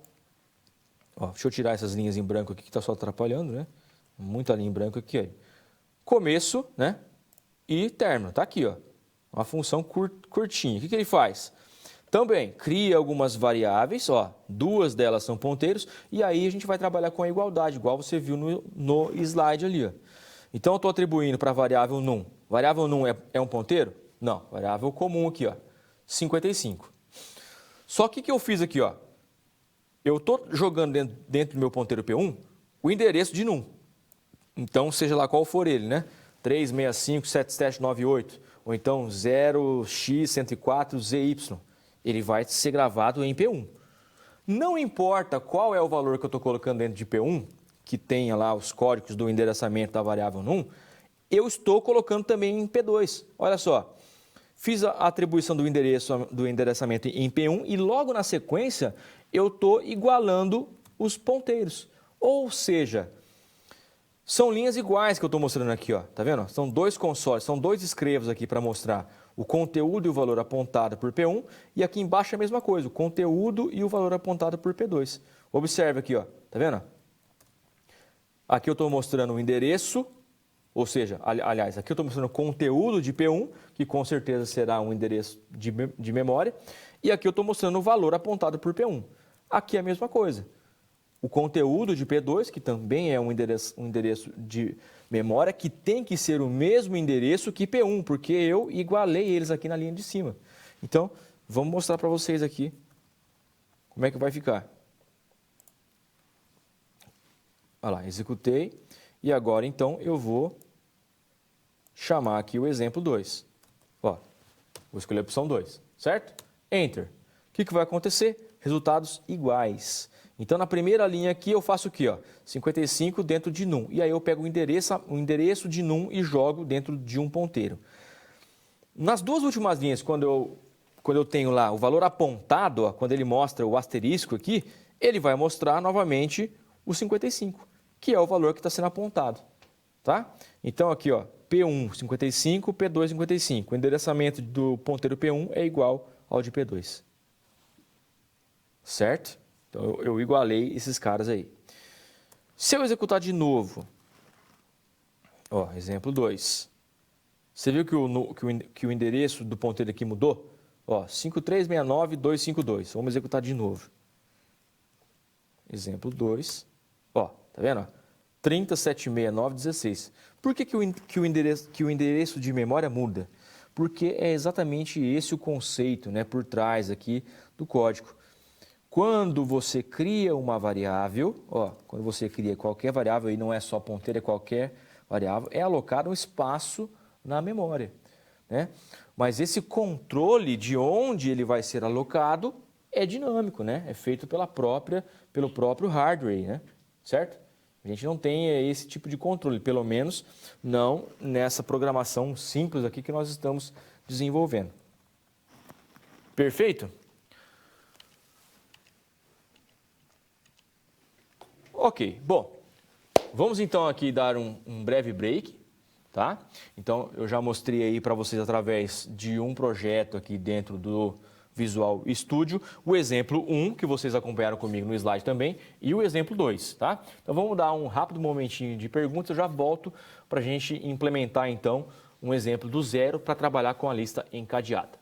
Ó, deixa eu tirar essas linhas em branco aqui que está só atrapalhando, né? Muita linha em branco aqui. Ó. Começo, né? E término, tá aqui, ó. Uma função curtinha. O que ele faz? Também cria algumas variáveis, ó, 2 delas são ponteiros, e aí a gente vai trabalhar com a igualdade, igual você viu no slide ali. Ó. Então, eu estou atribuindo para a variável num. Variável num é um ponteiro? Não, variável comum aqui, ó, 55. Só que o que eu fiz aqui? Ó? Eu estou jogando dentro do meu ponteiro P1 o endereço de num. Então, seja lá qual for ele, né? 3657798, ou então 0x104zy. Ele vai ser gravado em P1. Não importa qual é o valor que eu estou colocando dentro de P1, que tenha lá os códigos do endereçamento da variável num, eu estou colocando também em P2. Olha só, fiz a atribuição do endereçamento em P1 e logo na sequência eu estou igualando os ponteiros. Ou seja, são linhas iguais que eu estou mostrando aqui, ó. Tá vendo? São dois consoles, são dois escrevos aqui para mostrar o conteúdo e o valor apontado por P1 e aqui embaixo é a mesma coisa, o conteúdo e o valor apontado por P2. Observe aqui, ó. Tá vendo? Aqui eu estou mostrando o endereço, ou seja, aliás, aqui eu estou mostrando o conteúdo de P1, que com certeza será um endereço de memória, e aqui eu estou mostrando o valor apontado por P1. Aqui é a mesma coisa. O conteúdo de P2, que também é um endereço de memória, que tem que ser o mesmo endereço que P1, porque eu igualei eles aqui na linha de cima. Então, vamos mostrar para vocês aqui como é que vai ficar. Olha lá, executei. E agora, então, eu vou chamar aqui o exemplo 2. Ó, vou escolher a opção 2, certo? Enter. O que vai acontecer? Resultados iguais. Então, na primeira linha aqui, eu faço o quê? Ó? 55 dentro de num. E aí eu pego o endereço de num e jogo dentro de um ponteiro. Nas duas últimas linhas, quando eu tenho lá o valor apontado, ó, quando ele mostra o asterisco aqui, ele vai mostrar novamente o 55, que é o valor que está sendo apontado. Tá? Então, aqui, ó, P1, 55, P2, 55. O endereçamento do ponteiro P1 é igual ao de P2. Certo? Então, eu igualei esses caras aí. Se eu executar de novo, ó, exemplo 2. Você viu que o endereço do ponteiro aqui mudou? Ó, 5369.252. Vamos executar de novo. Exemplo 2. Ó, tá vendo? 30.769.16. Por que o endereço de memória muda? Porque é exatamente esse o conceito, né, por trás aqui do código. Quando você cria uma variável, ó, quando você cria qualquer variável, e não é só ponteiro, é qualquer variável, é alocado um espaço na memória, né? Mas esse controle de onde ele vai ser alocado é dinâmico, né? É feito pelo próprio hardware, né? Certo? A gente não tem esse tipo de controle, pelo menos não nessa programação simples aqui que nós estamos desenvolvendo. Perfeito? Ok, bom, vamos então aqui dar um breve break, tá? Então, eu já mostrei aí para vocês através de um projeto aqui dentro do Visual Studio, o exemplo 1, que vocês acompanharam comigo no slide também, e o exemplo 2, tá? Então, vamos dar um rápido momentinho de perguntas, eu já volto para a gente implementar então um exemplo do zero para trabalhar com a lista encadeada.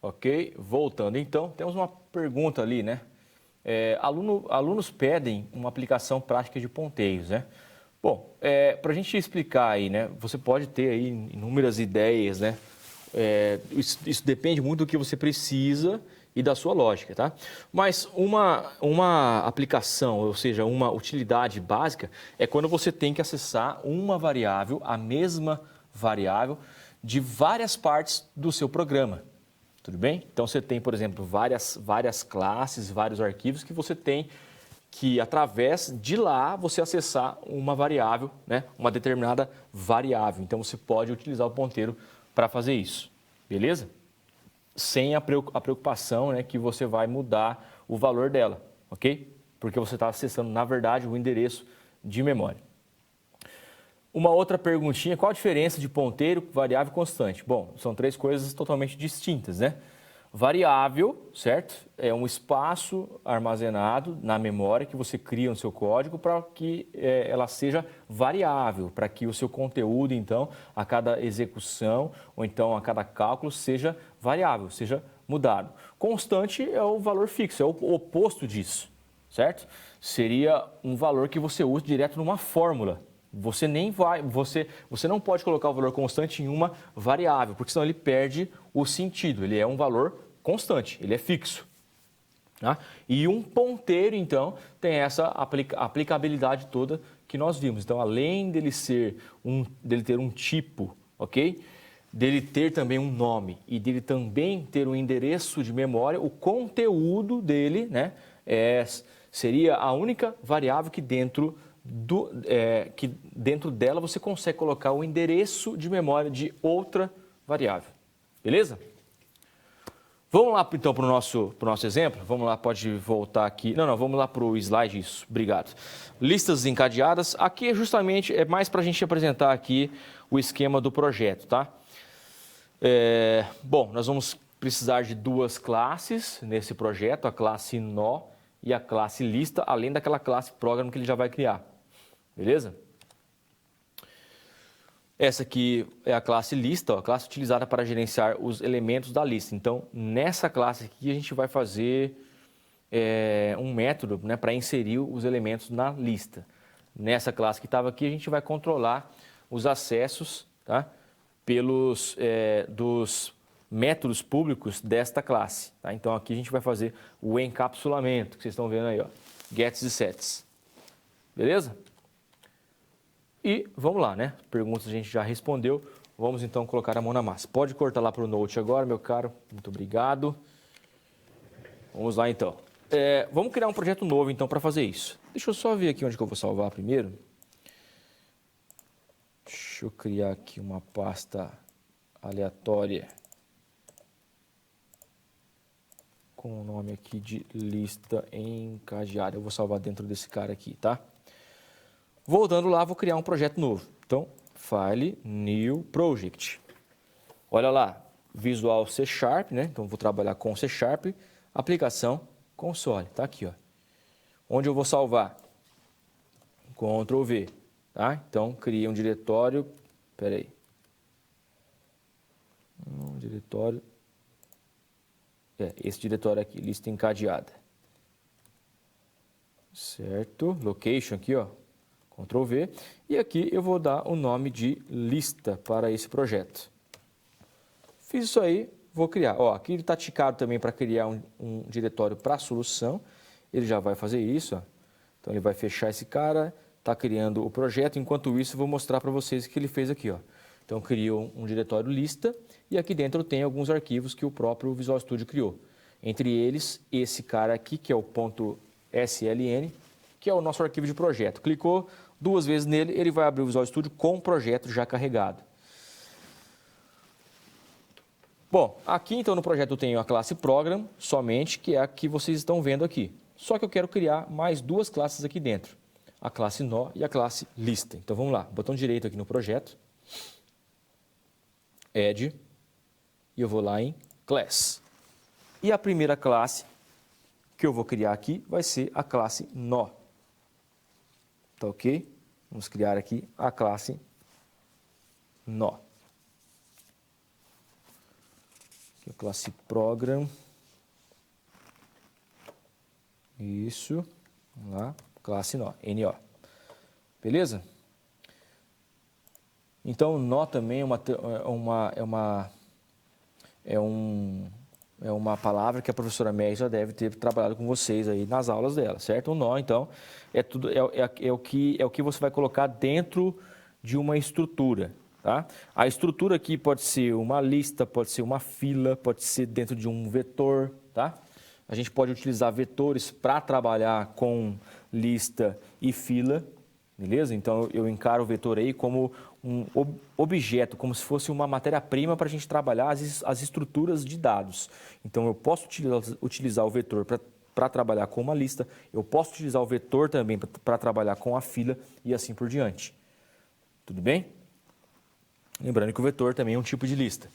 Ok? Voltando então, temos uma pergunta ali, né? Alunos pedem uma aplicação prática de ponteiros, né? Bom, para a gente explicar aí, né? Você pode ter aí inúmeras ideias, né? Isso depende muito do que você precisa e da sua lógica, tá? Mas uma aplicação, ou seja, uma utilidade básica, é quando você tem que acessar uma variável, a mesma variável, de várias partes do seu programa. Tudo bem? Então, você tem, por exemplo, várias classes, vários arquivos que você tem que, através de lá, você acessar uma variável, né? Uma determinada variável. Então, você pode utilizar o ponteiro para fazer isso. Beleza? Sem a preocupação, né, que você vai mudar o valor dela, ok? Porque você está acessando, na verdade, o endereço de memória. Uma outra perguntinha, qual a diferença de ponteiro, variável e constante? Bom, são três coisas totalmente distintas, né? Variável, certo? É um espaço armazenado na memória que você cria no seu código para que ela seja variável, para que o seu conteúdo, então, a cada execução ou então a cada cálculo seja variável, seja mudado. Constante é o valor fixo, é o oposto disso, certo? Seria um valor que você usa direto numa fórmula. Você não pode colocar o valor constante em uma variável, porque senão ele perde o sentido. Ele é um valor constante, ele é fixo. Tá? E um ponteiro, então, tem essa aplicabilidade toda que nós vimos. Então, além dele ter um tipo, ok? Dele ter também um nome e dele também ter um endereço de memória, o conteúdo dele, né, seria a única variável que dentro dela você consegue colocar o endereço de memória de outra variável. Beleza? Vamos lá então para o nosso exemplo? Vamos lá, pode voltar aqui. Não, vamos lá para o slide, isso, obrigado. Listas encadeadas. Aqui é mais para a gente apresentar aqui o esquema do projeto, tá? Bom, nós vamos precisar de duas classes nesse projeto, a classe nó e a classe lista, além daquela classe program que ele já vai criar. Beleza? Essa aqui é a classe lista, a classe utilizada para gerenciar os elementos da lista. Então, nessa classe aqui, a gente vai fazer um método, né, para inserir os elementos na lista. Nessa classe que estava aqui, a gente vai controlar os acessos, tá, dos métodos públicos desta classe. Tá? Então, aqui a gente vai fazer o encapsulamento, que vocês estão vendo aí, ó, gets e sets. Beleza? E vamos lá, né? Perguntas a gente já respondeu. Vamos então colocar a mão na massa. Pode cortar lá para o Note agora, meu caro. Muito obrigado. Vamos lá então. Vamos criar um projeto novo então para fazer isso. Deixa eu só ver aqui onde que eu vou salvar primeiro. Deixa eu criar aqui uma pasta aleatória com o nome aqui de lista encadeada. Eu vou salvar dentro desse cara aqui, tá? Voltando lá, vou criar um projeto novo. Então, File, New Project. Olha lá, Visual C Sharp, né? Então, vou trabalhar com C Sharp, aplicação console. Tá aqui, ó. Onde eu vou salvar? Ctrl V, tá? Então, criei um diretório. Espera aí. Um diretório. Esse diretório aqui, lista encadeada. Certo? Location aqui, ó. Ctrl V, e aqui eu vou dar o nome de lista para esse projeto. Fiz isso aí, vou criar. Ó, aqui ele está ticado também para criar um diretório para solução. Ele já vai fazer isso. Ó. Então ele vai fechar esse cara, está criando o projeto. Enquanto isso, eu vou mostrar para vocês o que ele fez aqui. Ó. Então criou um diretório lista e aqui dentro tem alguns arquivos que o próprio Visual Studio criou. Entre eles, esse cara aqui, que é o .sln, que é o nosso arquivo de projeto. Clicou duas vezes nele, ele vai abrir o Visual Studio com o projeto já carregado. Bom, aqui então no projeto eu tenho a classe Program somente, que é a que vocês estão vendo aqui. Só que eu quero criar mais duas classes aqui dentro. A classe Nó e a classe Lista. Então vamos lá, botão direito aqui no projeto. Add. E eu vou lá em Class. E a primeira classe que eu vou criar aqui vai ser a classe Nó. Tá ok? Vamos criar aqui a classe Nó. classe program. Isso. Vamos lá. Classe nó. Beleza? Então, nó também é uma palavra que a professora Mary já deve ter trabalhado com vocês aí nas aulas dela, certo? O nó, então, é o que você vai colocar dentro de uma estrutura, tá? A estrutura aqui pode ser uma lista, pode ser uma fila, pode ser dentro de um vetor, tá? A gente pode utilizar vetores para trabalhar com lista e fila, beleza? Então, eu encaro o vetor aí como um objeto, como se fosse uma matéria-prima para a gente trabalhar as estruturas de dados. Então, eu posso utilizar o vetor para trabalhar com uma lista, eu posso utilizar o vetor também para trabalhar com a fila e assim por diante. Tudo bem? Lembrando que o vetor também é um tipo de lista.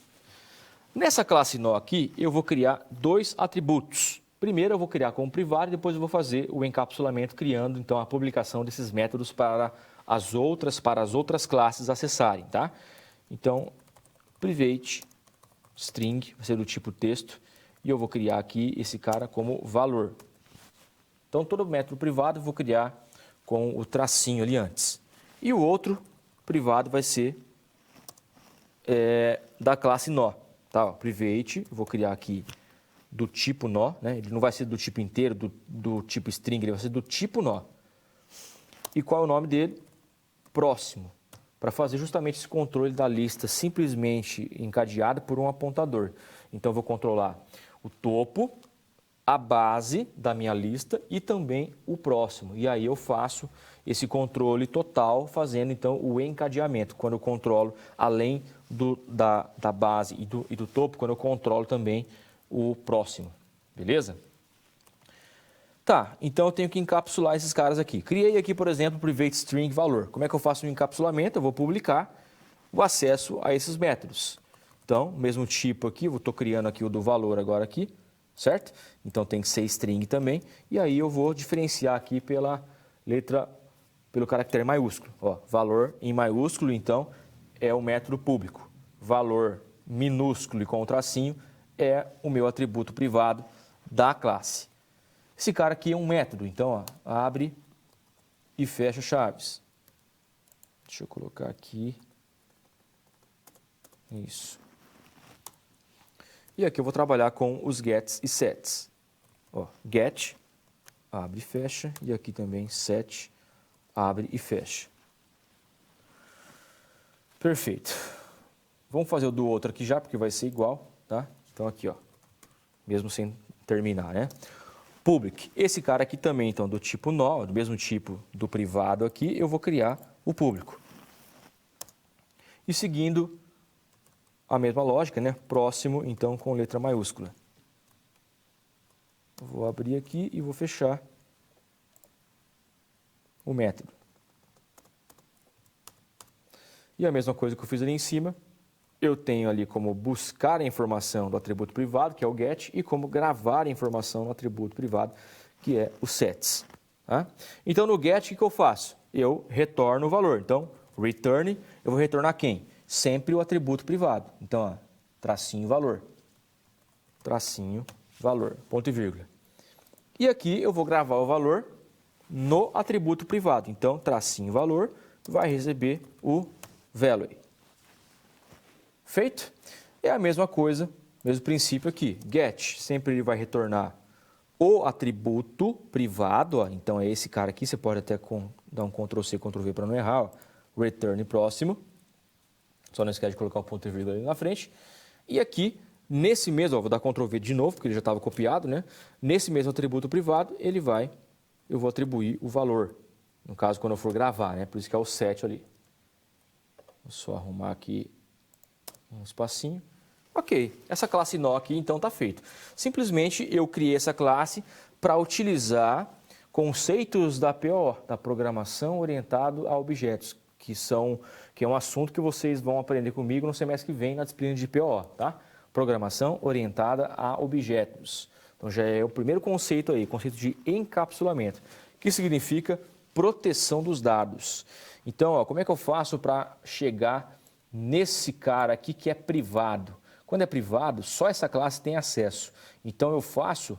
Nessa classe nó aqui, eu vou criar dois atributos. Primeiro eu vou criar como privado e depois eu vou fazer o encapsulamento criando então a publicação desses métodos para as outras classes acessarem, tá? Então, private string vai ser do tipo texto e eu vou criar aqui esse cara como valor. Então, todo método privado eu vou criar com o tracinho ali antes. E o outro privado vai ser da classe nó, tá? Ó, private, eu vou criar aqui do tipo nó, né? Ele não vai ser do tipo inteiro, do tipo string, ele vai ser do tipo nó. E qual é o nome dele? Próximo, para fazer justamente esse controle da lista simplesmente encadeada por um apontador. Então, eu vou controlar o topo, a base da minha lista e também o próximo. E aí eu faço esse controle total, fazendo então o encadeamento, quando eu controlo além da base e do topo, quando eu controlo também o próximo, beleza? Tá, então eu tenho que encapsular esses caras aqui. Criei aqui, por exemplo, private string valor. Como é que eu faço o encapsulamento? Eu vou publicar o acesso a esses métodos. Então, mesmo tipo aqui, eu estou criando aqui o do valor agora aqui, certo? Então tem que ser string também. E aí eu vou diferenciar aqui pelo caractere maiúsculo. Ó, valor em maiúsculo, então, é o método público. Valor minúsculo e com o tracinho é o meu atributo privado da classe. Esse cara aqui é um método, então ó, abre e fecha chaves. Deixa eu colocar aqui. Isso. E aqui eu vou trabalhar com os gets e sets. Ó, get, abre e fecha, e aqui também set, abre e fecha. Perfeito. Vamos fazer o do outro aqui já, porque vai ser igual, tá? Então aqui, ó, mesmo sem terminar, né? Public, esse cara aqui também, então, do tipo nó, do mesmo tipo do privado aqui, eu vou criar o público. E seguindo a mesma lógica, né? Próximo, então, com letra maiúscula. Vou abrir aqui e vou fechar o método. E a mesma coisa que eu fiz ali em cima, eu tenho ali como buscar a informação do atributo privado, que é o get, e como gravar a informação no atributo privado, que é o sets. Tá? Então, no get, o que eu faço? Eu retorno o valor. Então, return, eu vou retornar quem? Sempre o atributo privado. Então, ó, tracinho valor, ponto e vírgula. E aqui eu vou gravar o valor no atributo privado. Então, tracinho valor vai receber o value. Feito? É a mesma coisa, mesmo princípio aqui. Get, sempre ele vai retornar o atributo privado. Ó. Então, é esse cara aqui. Você pode até dar um Ctrl+C, Ctrl+V para não errar. Ó. Return próximo. Só não esquece de colocar o ponto e vírgula ali na frente. E aqui, nesse mesmo, ó, vou dar Ctrl+V de novo, porque ele já estava copiado, né? Nesse mesmo atributo privado, eu vou atribuir o valor. No caso, quando eu for gravar, né? Por isso que é o set ali. Vou só arrumar aqui um espacinho. Ok, essa classe nó aqui então está feito. Simplesmente eu criei essa classe para utilizar conceitos da PO, da programação orientada a objetos, que é um assunto que vocês vão aprender comigo no semestre que vem na disciplina de PO, tá? Programação orientada a objetos. Então já é o primeiro conceito aí, conceito de encapsulamento, que significa proteção dos dados. Então, ó, como é que eu faço para chegar nesse cara aqui que é privado? Quando é privado, só essa classe tem acesso. Então, eu faço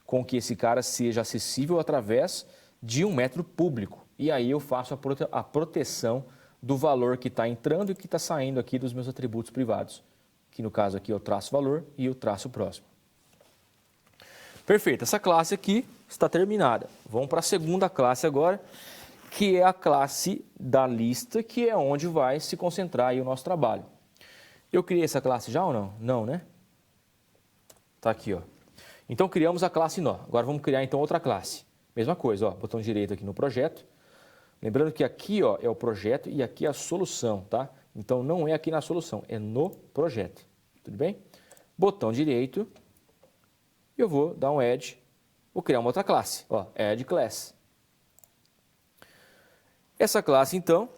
com que esse cara seja acessível através de um método público. E aí eu faço a proteção do valor que está entrando e que está saindo aqui dos meus atributos privados. Que no caso aqui é o traço valor e o traço próximo. Perfeito, essa classe aqui está terminada. Vamos para a segunda classe agora, que é a classe da lista, que é onde vai se concentrar aí o nosso trabalho. Eu criei essa classe já ou não? Não, né? Está aqui, ó. Então, criamos a classe nó. Agora, vamos criar, então, outra classe. Mesma coisa, ó, botão direito aqui no projeto. Lembrando que aqui, ó, é o projeto e aqui é a solução, tá? Então, não é aqui na solução, é no projeto. Tudo bem? Botão direito. Eu vou dar um add. Vou criar uma outra classe, ó, add class. Essa classe, então,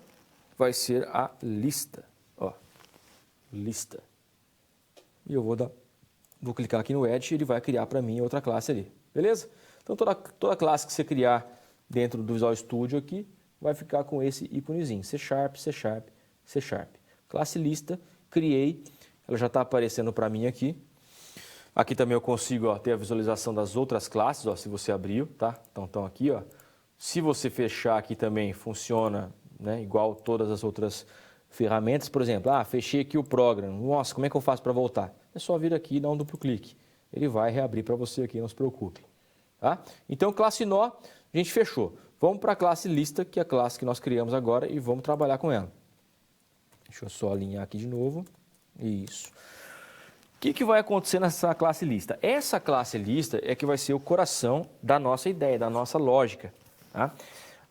vai ser a lista, ó. Lista. E eu vou clicar aqui no Edge e ele vai criar para mim outra classe ali, beleza? Então, toda classe que você criar dentro do Visual Studio aqui, vai ficar com esse íconezinho, C#, C#, C#. Classe lista, criei, ela já está aparecendo para mim aqui. Aqui também eu consigo, ó, ter a visualização das outras classes, ó, se você abriu, tá? Então, estão aqui, ó. Se você fechar aqui também, funciona, né, igual todas as outras ferramentas. Por exemplo, fechei aqui o Program. Nossa, como é que eu faço para voltar? É só vir aqui e dar um duplo clique. Ele vai reabrir para você aqui, não se preocupe. Tá? Então, classe nó, a gente fechou. Vamos para a classe lista, que é a classe que nós criamos agora, e vamos trabalhar com ela. Deixa eu só alinhar aqui de novo. Isso. O que vai acontecer nessa classe lista? Essa classe lista é que vai ser o coração da nossa ideia, da nossa lógica. Tá?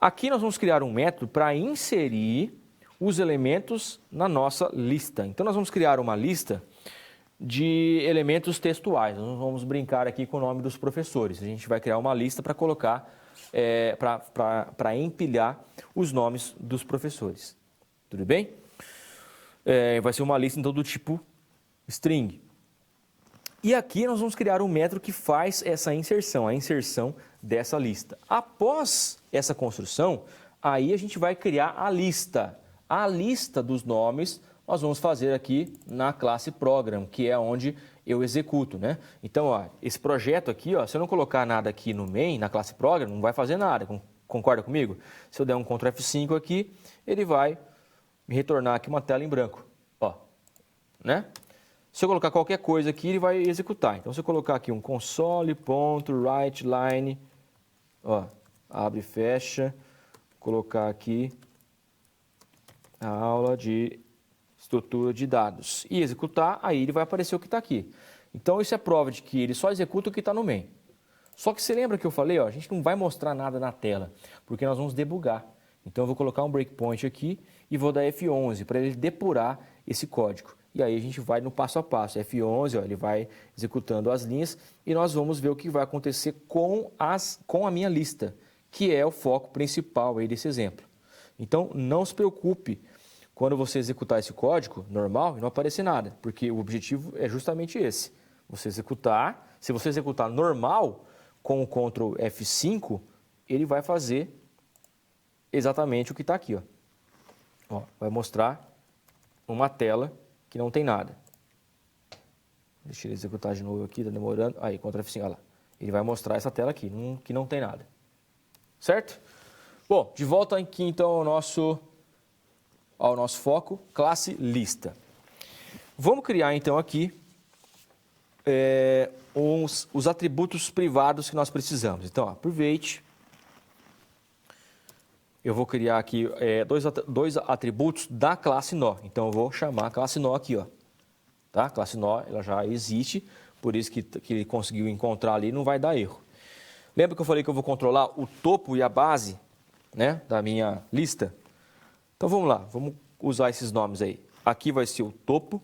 Aqui nós vamos criar um método para inserir os elementos na nossa lista. Então, nós vamos criar uma lista de elementos textuais. Nós vamos brincar aqui com o nome dos professores. A gente vai criar uma lista para colocar, para empilhar os nomes dos professores. Tudo bem? Vai ser uma lista, então, do tipo string. E aqui nós vamos criar um método que faz essa inserção, a inserção dessa lista. Após essa construção, aí a gente vai criar a lista. A lista dos nomes nós vamos fazer aqui na classe Program, que é onde eu executo, né? Então, ó, esse projeto aqui, ó, se eu não colocar nada aqui no main, na classe Program, não vai fazer nada, concorda comigo? Se eu der um Ctrl F5 aqui, ele vai me retornar aqui uma tela em branco, ó, né? Se eu colocar qualquer coisa aqui, ele vai executar. Então, se eu colocar aqui um console.writeLine, ó, abre e fecha, colocar aqui a aula de estrutura de dados e executar, aí ele vai aparecer o que está aqui. Então, isso é prova de que ele só executa o que está no main. Só que você lembra que eu falei, ó, a gente não vai mostrar nada na tela, porque nós vamos debugar. Então, eu vou colocar um breakpoint aqui e vou dar F11 para ele depurar esse código. E aí a gente vai no passo a passo. F11, ó, ele vai executando as linhas e nós vamos ver o que vai acontecer com a minha lista, que é o foco principal aí desse exemplo. Então, não se preocupe quando você executar esse código normal e não aparecer nada, porque o objetivo é justamente esse. Você executar, se você executar normal com o Ctrl F5, ele vai fazer exatamente o que está aqui. Ó, vai mostrar uma tela que não tem nada. Deixa ele executar de novo aqui, está demorando. Aí, Ctrl F5, olha lá. Ele vai mostrar essa tela aqui, que não tem nada. Certo? Bom, de volta aqui então ao nosso foco, classe lista. Vamos criar então aqui os atributos privados que nós precisamos. Então, ó, private, eu vou criar aqui dois atributos da classe nó. Então, eu vou chamar a classe nó aqui, ó. Tá? A classe nó, ela já existe, por isso que ele conseguiu encontrar ali, não vai dar erro. Lembra que eu falei que eu vou controlar o topo e a base, né, da minha lista? Então, vamos lá, vamos usar esses nomes aí. Aqui vai ser o topo,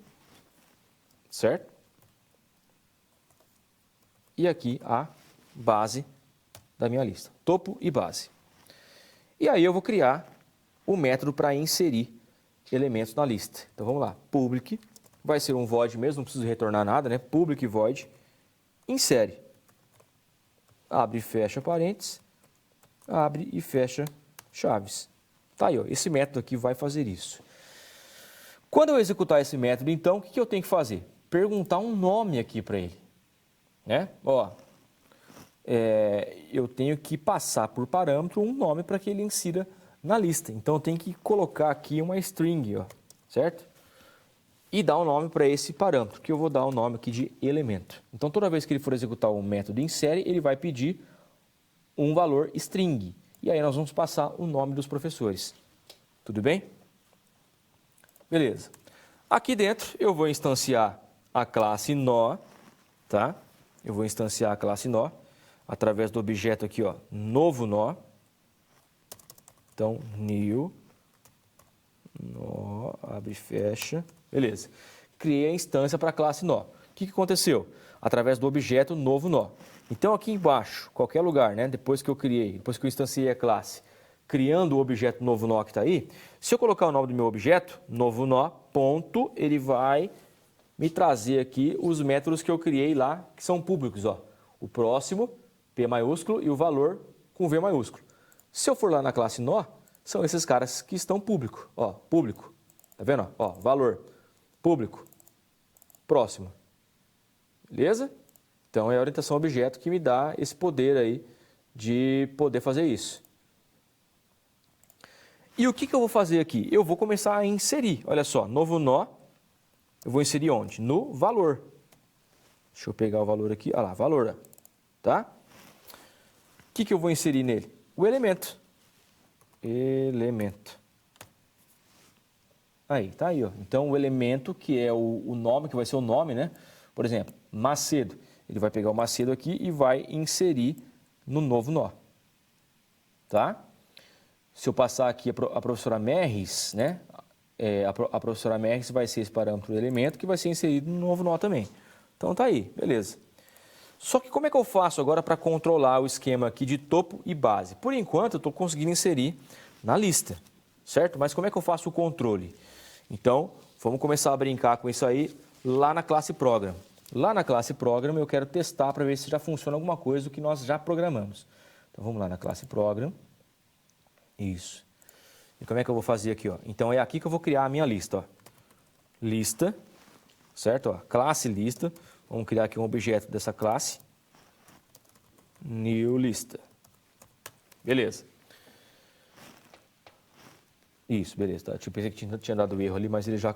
certo? E aqui a base da minha lista, topo e base. E aí eu vou criar o método para inserir elementos na lista. Então, vamos lá, public, vai ser um void mesmo, não preciso retornar nada, né? Public void, insere. Abre e fecha parênteses, abre e fecha chaves. Tá aí, ó, esse método aqui vai fazer isso. Quando eu executar esse método, então, o que eu tenho que fazer? perguntar um nome aqui para ele, né? Ó, eu tenho que passar por parâmetro um nome para que ele insira na lista. Então, eu tenho que colocar aqui uma string, ó, certo? E dar um nome para esse parâmetro, que eu vou dar o nome aqui de elemento. Então, toda vez que ele for executar o método insere, ele vai pedir um valor string. E aí nós vamos passar o nome dos professores. Tudo bem? Beleza. Aqui dentro eu vou instanciar a classe nó, tá? Eu vou instanciar a classe nó através do objeto aqui, ó, novo nó. Então, new, nó, abre e fecha. Beleza. Criei a instância para a classe nó. O que aconteceu? Através do objeto novo nó. Então, aqui embaixo, qualquer lugar, né? Depois que eu instanciei a classe, criando o objeto novo nó que está aí, se eu colocar o nome do meu objeto, novo nó, ponto, ele vai me trazer aqui os métodos que eu criei lá, que são públicos, ó. O próximo, P maiúsculo, e o valor com V maiúsculo. Se eu for lá na classe nó, são esses caras que estão público, ó, público. Tá vendo? Ó, valor, público, próximo. Beleza? Então, é a orientação objeto que me dá esse poder aí de poder fazer isso. E o que eu vou fazer aqui? Eu vou começar a inserir. Olha só, novo nó, eu vou inserir onde? No valor. Deixa eu pegar o valor aqui. Olha lá, valor. Tá? O que eu vou inserir nele? O elemento. Elemento. Aí, tá aí, ó. Então, o elemento, que é o nome, que vai ser o nome, né? Por exemplo, Macedo. Ele vai pegar o Macedo aqui e vai inserir no novo nó. Tá? Se eu passar aqui a professora Merris, né? A professora Merris vai ser esse parâmetro do elemento que vai ser inserido no novo nó também. Então, tá aí, beleza. Só que como é que eu faço agora para controlar o esquema aqui de topo e base? Por enquanto, eu estou conseguindo inserir na lista, certo? Mas como é que eu faço o controle? Então, vamos começar a brincar com isso aí lá na classe Program. Lá na classe Program, eu quero testar para ver se já funciona alguma coisa do que nós já programamos. Então, vamos lá na classe Program. Isso. E como é que eu vou fazer aqui, ó? Então, é aqui que eu vou criar a minha lista, ó. Lista, certo? Ó, classe lista. Vamos criar aqui um objeto dessa classe. New lista. Beleza. Isso, beleza. Tá? Eu pensei que tinha dado erro ali, mas ele já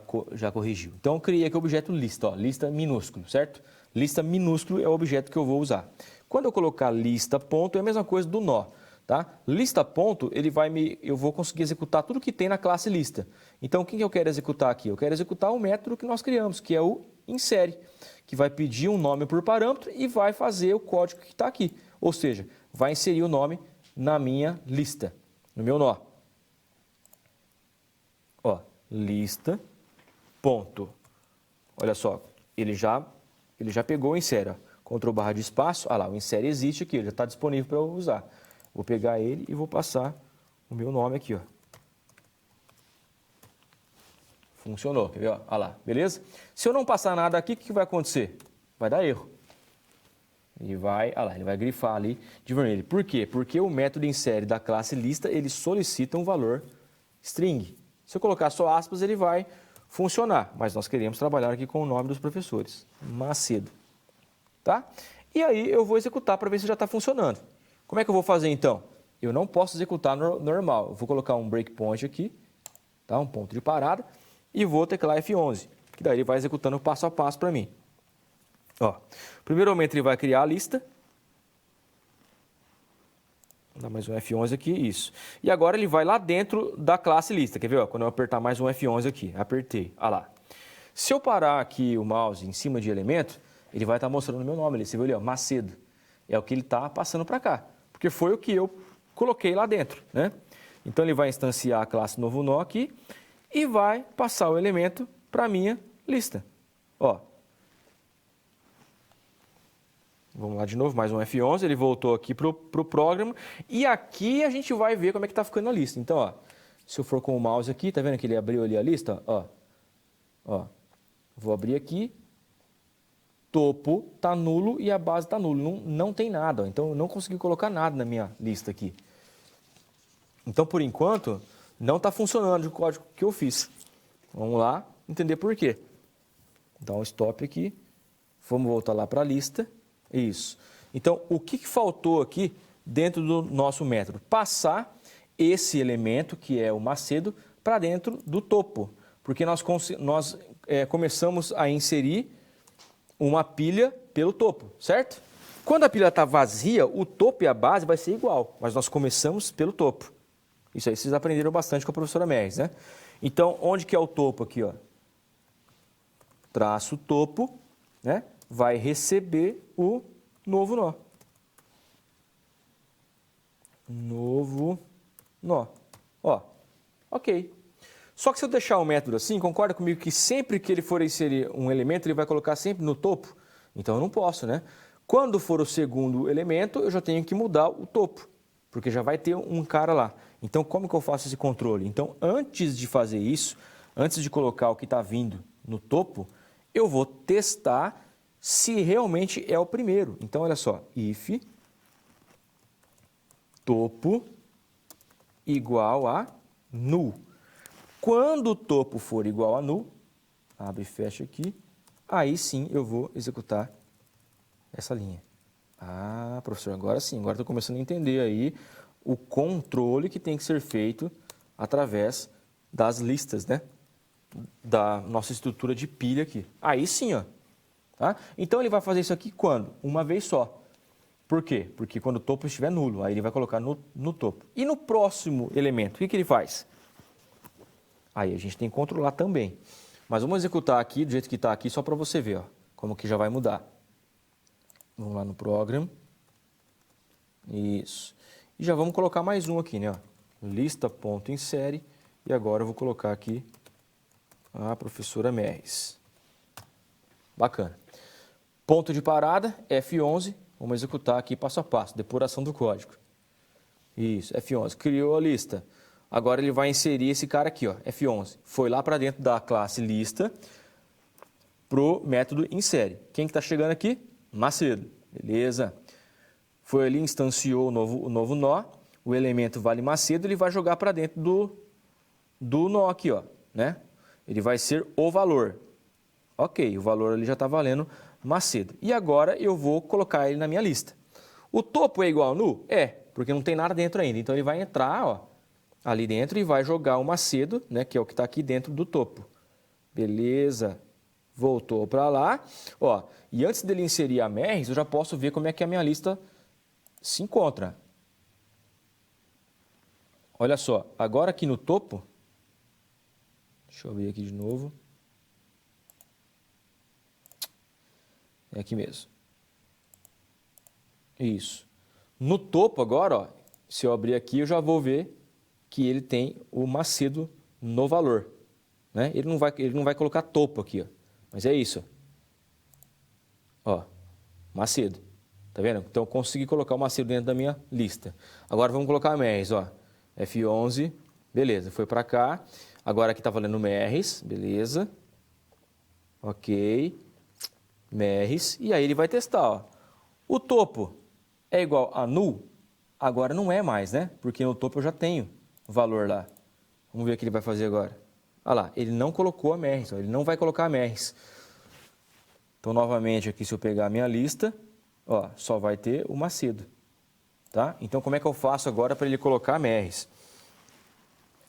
corrigiu. Então, eu criei aqui o objeto lista, ó, lista minúsculo, certo? Lista minúsculo é o objeto que eu vou usar. Quando eu colocar lista ponto, é a mesma coisa do nó, tá? Lista ponto, eu vou conseguir executar tudo que tem na classe lista. Então, o que eu quero executar aqui? Eu quero executar o método que nós criamos, que é o insere, que vai pedir um nome por parâmetro e vai fazer o código que está aqui. Ou seja, vai inserir o nome na minha lista, no meu nó. Ó, lista, ponto. Olha só, ele já pegou o insere. Ó. Ctrl barra de espaço, olha lá, o insere existe aqui, ele já está disponível para eu usar. Vou pegar ele e vou passar o meu nome aqui, ó. Funcionou, quer ver? Olha lá, beleza? Se eu não passar nada aqui, o que vai acontecer? Vai dar erro. Ele vai grifar ali de vermelho. Por quê? Porque o método insere da classe lista, ele solicita um valor string. Se eu colocar só aspas, ele vai funcionar. Mas nós queremos trabalhar aqui com o nome dos professores. Macedo. Tá? E aí eu vou executar para ver se já está funcionando. Como é que eu vou fazer então? Eu não posso executar normal. Eu vou colocar um breakpoint aqui, tá? Um ponto de parada, e vou teclar F11, que daí ele vai executando passo a passo para mim. Ó, primeiramente ele vai criar a lista. Vou dar mais um F11 aqui, isso. E agora ele vai lá dentro da classe lista. Quer ver? Ó, quando eu apertar mais um F11 aqui, apertei, olha lá. Se eu parar aqui o mouse em cima de elemento, ele vai estar mostrando o meu nome ali. Você viu ali, ó, Macedo. É o que ele está passando para cá, porque foi o que eu coloquei lá dentro, né? Então ele vai instanciar a classe novo nó aqui e vai passar o elemento para a minha lista. Ó. Vamos lá de novo, mais um F11, ele voltou aqui para o programa e aqui a gente vai ver como é que está ficando a lista. Então, ó, se eu for com o mouse aqui, tá vendo que ele abriu ali a lista? Ó, vou abrir aqui, topo está nulo e a base está nulo, não tem nada, ó, então eu não consegui colocar nada na minha lista aqui. Então, por enquanto, não está funcionando o código que eu fiz. Vamos lá entender por quê. Dá um stop aqui. Vamos voltar lá para a lista. Isso. Então, o que faltou aqui dentro do nosso método? Passar esse elemento, que é o Macedo, para dentro do topo. Porque nós começamos a inserir uma pilha pelo topo, certo? Quando a pilha está vazia, o topo e a base vai ser igual, mas nós começamos pelo topo. Isso aí vocês aprenderam bastante com a professora Meris, né? Então, onde que é o topo aqui, ó? Traço topo, né? Vai receber o novo nó. Novo nó. Ó, ok. Só que se eu deixar o método assim, concorda comigo que sempre que ele for inserir um elemento, ele vai colocar sempre no topo? Então eu não posso, né? Quando for o segundo elemento, eu já tenho que mudar o topo, porque já vai ter um cara lá. Então como que eu faço esse controle? Então antes de fazer isso, antes de colocar o que está vindo no topo, eu vou testar se realmente é o primeiro. Então olha só, if topo igual a null. Quando o topo for igual a null, abre e fecha aqui, aí sim eu vou executar essa linha. Ah, professor, agora sim, agora estou começando a entender aí o controle que tem que ser feito através das listas, né? Da nossa estrutura de pilha aqui. Aí sim, ó. Tá? Então ele vai fazer isso aqui quando? Uma vez só. Por quê? Porque quando o topo estiver nulo, aí ele vai colocar no topo. E no próximo elemento, o que ele faz? Aí a gente tem que controlar também. Mas vamos executar aqui, do jeito que está aqui, só para você ver, ó, como que já vai mudar. Vamos lá no Program. Isso. E já vamos colocar mais um aqui, né? Ó. Lista.insere. E agora eu vou colocar aqui a professora Meris. Bacana. Ponto de parada, F11. Vamos executar aqui passo a passo, depuração do código. Isso, F11. Criou a lista. Agora ele vai inserir esse cara aqui, ó, F11. Foi lá para dentro da classe lista para o método insere. Quem que está chegando aqui? Macedo. Beleza. Foi ali, instanciou o novo nó. O elemento vale Macedo, ele vai jogar para dentro do nó aqui, ó, né? Ele vai ser o valor. Ok, o valor ali já está valendo Macedo. E agora eu vou colocar ele na minha lista. O topo é igual a null? É, porque não tem nada dentro ainda. Então ele vai entrar, ó, ali dentro e vai jogar o Macedo, né, que é o que está aqui dentro do topo. Beleza. Voltou para lá. Ó, e antes dele inserir a Meris, eu já posso ver como é que a minha lista se encontra. Olha só, agora aqui no topo, deixa eu abrir aqui de novo. É aqui mesmo. Isso. No topo agora, ó, se eu abrir aqui, eu já vou ver que ele tem o Macedo no valor. Né? Ele não vai colocar topo aqui, ó, mas é isso. Ó, Macedo. Tá vendo? Então eu consegui colocar o Macedo dentro da minha lista. Agora vamos colocar a Meris, ó. F11, beleza, foi para cá. Agora aqui está valendo Meris, beleza. Ok. Meris, e aí ele vai testar, ó. O topo é igual a null? Agora não é mais, né? Porque no topo eu já tenho o valor lá. Vamos ver o que ele vai fazer agora. Olha lá, ele não colocou a Meris, ó, ele não vai colocar a Meris. Então, novamente, aqui se eu pegar a minha lista, ó, só vai ter o Macedo. Tá? Então, como é que eu faço agora para ele colocar a Meris?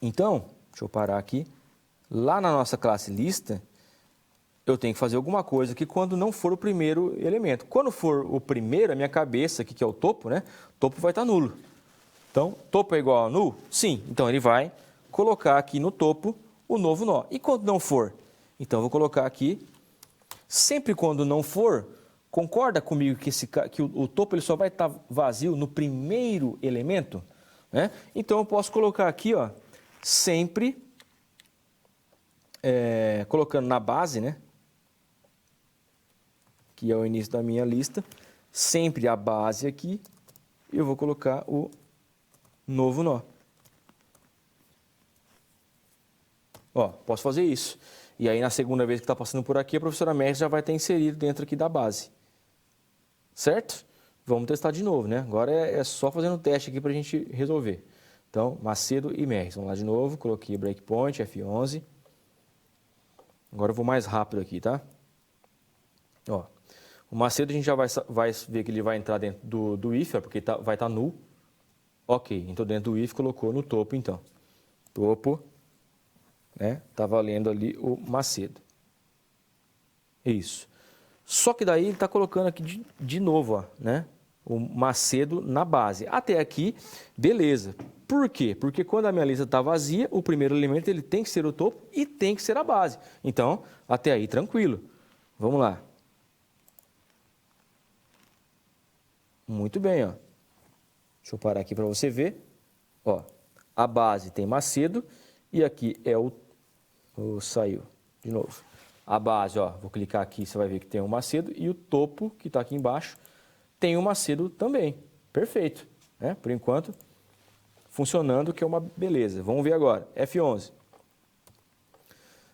Então, deixa eu parar aqui. Lá na nossa classe lista, eu tenho que fazer alguma coisa aqui quando não for o primeiro elemento. Quando for o primeiro, a minha cabeça aqui, que é o topo, né? Topo vai estar nulo. Então, topo é igual a null? Sim. Então, ele vai colocar aqui no topo o novo nó. E quando não for? Então, eu vou colocar aqui. Sempre quando não for, concorda comigo que o topo ele só vai estar vazio no primeiro elemento? Né? Então, eu posso colocar aqui, ó, sempre colocando na base, né? Que é o início da minha lista, sempre a base aqui, eu vou colocar o novo nó. Ó, posso fazer isso. E aí, na segunda vez que está passando por aqui, a professora Meris já vai estar inserido dentro aqui da base. Certo? Vamos testar de novo, né? Agora é só fazendo um teste aqui para a gente resolver. Então, Macedo e Meris. Vamos lá de novo. Coloquei breakpoint, F11. Agora eu vou mais rápido aqui, tá? Ó, o Macedo a gente já vai ver que ele vai entrar dentro do if, ó, porque vai estar null. Ok, então dentro do if colocou no topo, então. Topo, né? Tá valendo ali o Macedo. Isso. Só que daí ele está colocando aqui de novo, ó, né? O Macedo na base. Até aqui, beleza. Por quê? Porque quando a minha lista está vazia, o primeiro elemento ele tem que ser o topo e tem que ser a base. Então, até aí, tranquilo. Vamos lá. Muito bem, ó. Deixa eu parar aqui para você ver. Ó, a base tem Macedo e aqui é saiu de novo. A base, ó, vou clicar aqui, você vai ver que tem o Macedo e o topo, que está aqui embaixo, tem o Macedo também. Perfeito, né? Por enquanto, funcionando, que é uma beleza. Vamos ver agora. F11.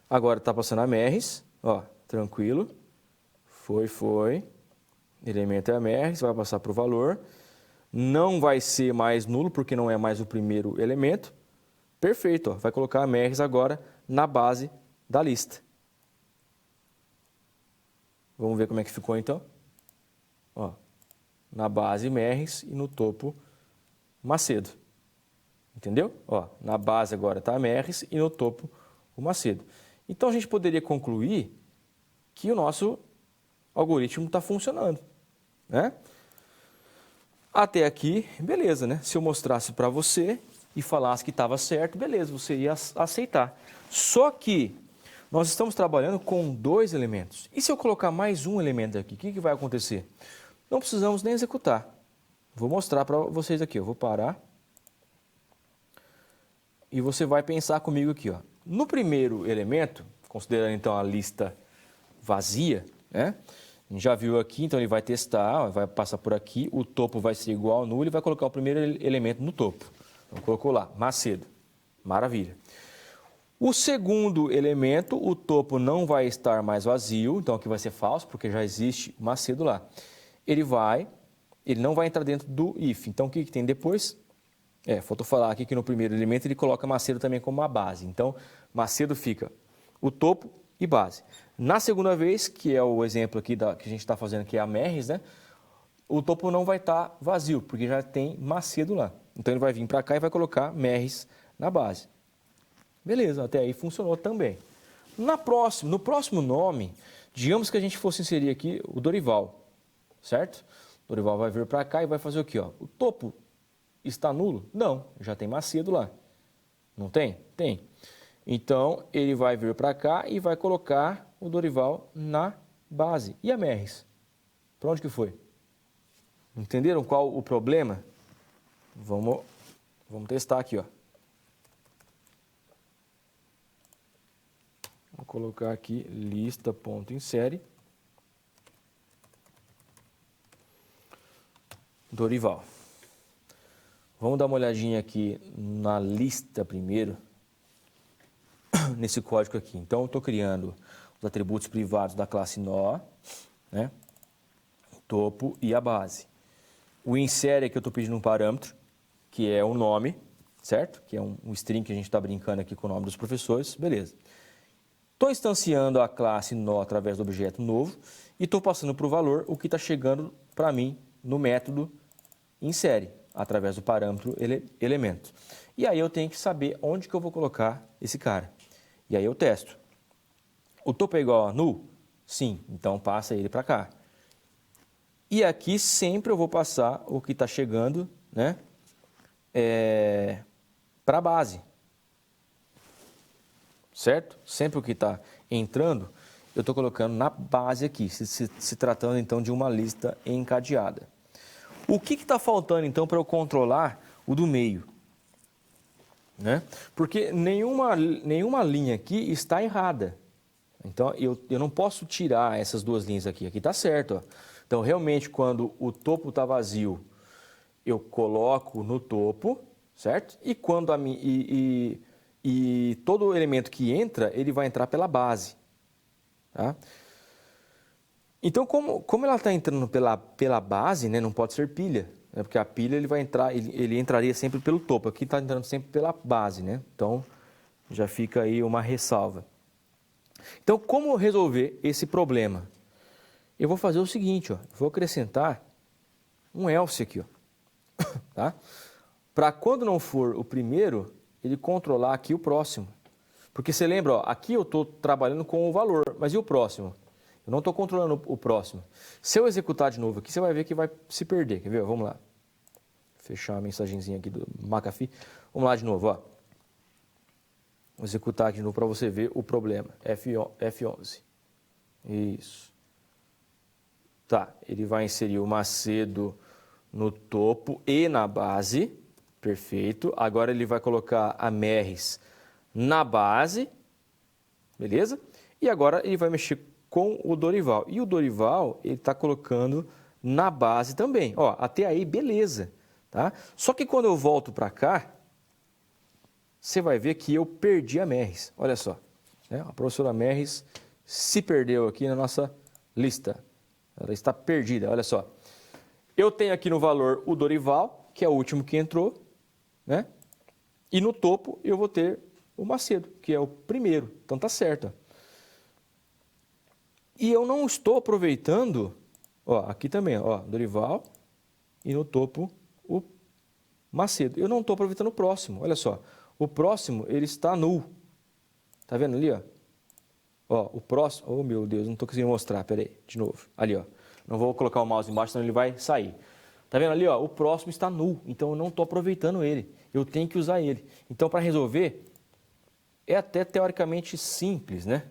Agora está passando a Merres, ó, tranquilo. Foi. Elemento é a Merres, vai passar para o valor. Não vai ser mais nulo, porque não é mais o primeiro elemento. Perfeito, ó, vai colocar a Merres agora na base da lista. Vamos ver como é que ficou então. Ó, na base Merres e no topo Macedo. Entendeu? Ó, na base agora está a Merres e no topo o Macedo. Então a gente poderia concluir que o nosso algoritmo está funcionando, né? Até aqui, beleza, né? Se eu mostrasse para você e falasse que estava certo, beleza, você ia aceitar. Só que nós estamos trabalhando com 2 elementos. E se eu colocar mais um elemento aqui, o que vai acontecer? Não precisamos nem executar. Vou mostrar para vocês aqui. Eu vou parar. E você vai pensar comigo aqui, ó. No primeiro elemento, considerando então a lista vazia, né? A gente já viu aqui, então ele vai testar, vai passar por aqui, o topo vai ser igual ao nulo, ele vai colocar o primeiro elemento no topo. Então colocou lá, Macedo. Maravilha. O segundo elemento, o topo não vai estar mais vazio, então aqui vai ser falso, porque já existe Macedo lá. Ele não vai entrar dentro do if. Então o que tem depois? Faltou falar aqui que no primeiro elemento ele coloca Macedo também como uma base. Então, Macedo fica o topo e base. Na segunda vez, que é o exemplo aqui que a gente está fazendo, que é a Merres, né? O topo não vai estar vazio, porque já tem Macedo lá. Então, ele vai vir para cá e vai colocar Merres na base. Beleza, até aí funcionou também. No próximo nome, digamos que a gente fosse inserir aqui o Dorival, certo? O Dorival vai vir para cá e vai fazer o quê? Ó? O topo está nulo? Não, já tem Macedo lá. Não tem? Tem. Então, ele vai vir para cá e vai colocar o Dorival na base. E a Merres? Para onde que foi? Entenderam qual o problema? Vamos testar aqui, ó. Vou colocar aqui lista.insere Dorival. Vamos dar uma olhadinha aqui na lista primeiro, nesse código aqui. Então, eu estou criando os atributos privados da classe nó, né? Topo e a base. O insere aqui eu estou pedindo um parâmetro, que é o nome, certo? Que é um string que a gente está brincando aqui com o nome dos professores, beleza. Estou instanciando a classe nó através do objeto novo e estou passando para o valor o que está chegando para mim no método insere, através do parâmetro elemento. E aí eu tenho que saber onde que eu vou colocar esse cara. E aí eu testo. O topo é igual a null? Sim, então passa ele para cá. E aqui sempre eu vou passar o que está chegando, né, para a base. Certo? Sempre o que está entrando, eu estou colocando na base aqui, se tratando então de uma lista encadeada. O que está faltando então para eu controlar o do meio? Né? Porque nenhuma linha aqui está errada. Então, eu não posso tirar essas duas linhas aqui. Aqui está certo. Ó. Então, realmente, quando o topo está vazio, eu coloco no topo, certo? E quando todo elemento que entra, ele vai entrar pela base. Tá? Então, como ela está entrando pela base, né, não pode ser pilha. Né, porque a pilha ele entraria sempre pelo topo. Aqui está entrando sempre pela base. Né? Então, já fica aí uma ressalva. Então, como resolver esse problema? eu vou fazer o seguinte, ó, vou acrescentar um else aqui, ó, tá? Para quando não for o primeiro, ele controlar aqui o próximo. Porque você lembra, ó, aqui eu estou trabalhando com o valor, mas e o próximo? Eu não estou controlando o próximo. Se eu executar de novo aqui, você vai ver que vai se perder. Quer ver? Vamos lá. Fechar a mensagenzinha aqui do McAfee. Vamos lá de novo, ó. Vou executar aqui de novo para você ver o problema. F11. Isso. Tá, ele vai inserir o Macedo no topo e na base. Perfeito. Agora ele vai colocar a Merres na base. Beleza? E agora ele vai mexer com o Dorival. E o Dorival, ele está colocando na base também. Ó, até aí, beleza. Tá? Só que quando eu volto para cá, você vai ver que eu perdi a Merres. Olha só. Né? A professora Merres se perdeu aqui na nossa lista. Ela está perdida, olha só. Eu tenho aqui no valor o Dorival, que é o último que entrou, né? E no topo eu vou ter o Macedo, que é o primeiro. Então tá certo. E eu não estou aproveitando, ó, aqui também, ó, Dorival e no topo o Macedo. Eu não estou aproveitando o próximo, olha só. O próximo, ele está nulo. Tá vendo ali, ó? Ó, o próximo... Oh, meu Deus, não estou conseguindo mostrar. Pera aí, de novo. Ali, ó. Não vou colocar o mouse embaixo, senão ele vai sair. Tá vendo ali, ó? O próximo está nulo. Então, eu não estou aproveitando ele. Eu tenho que usar ele. Então, para resolver, é até teoricamente simples, né?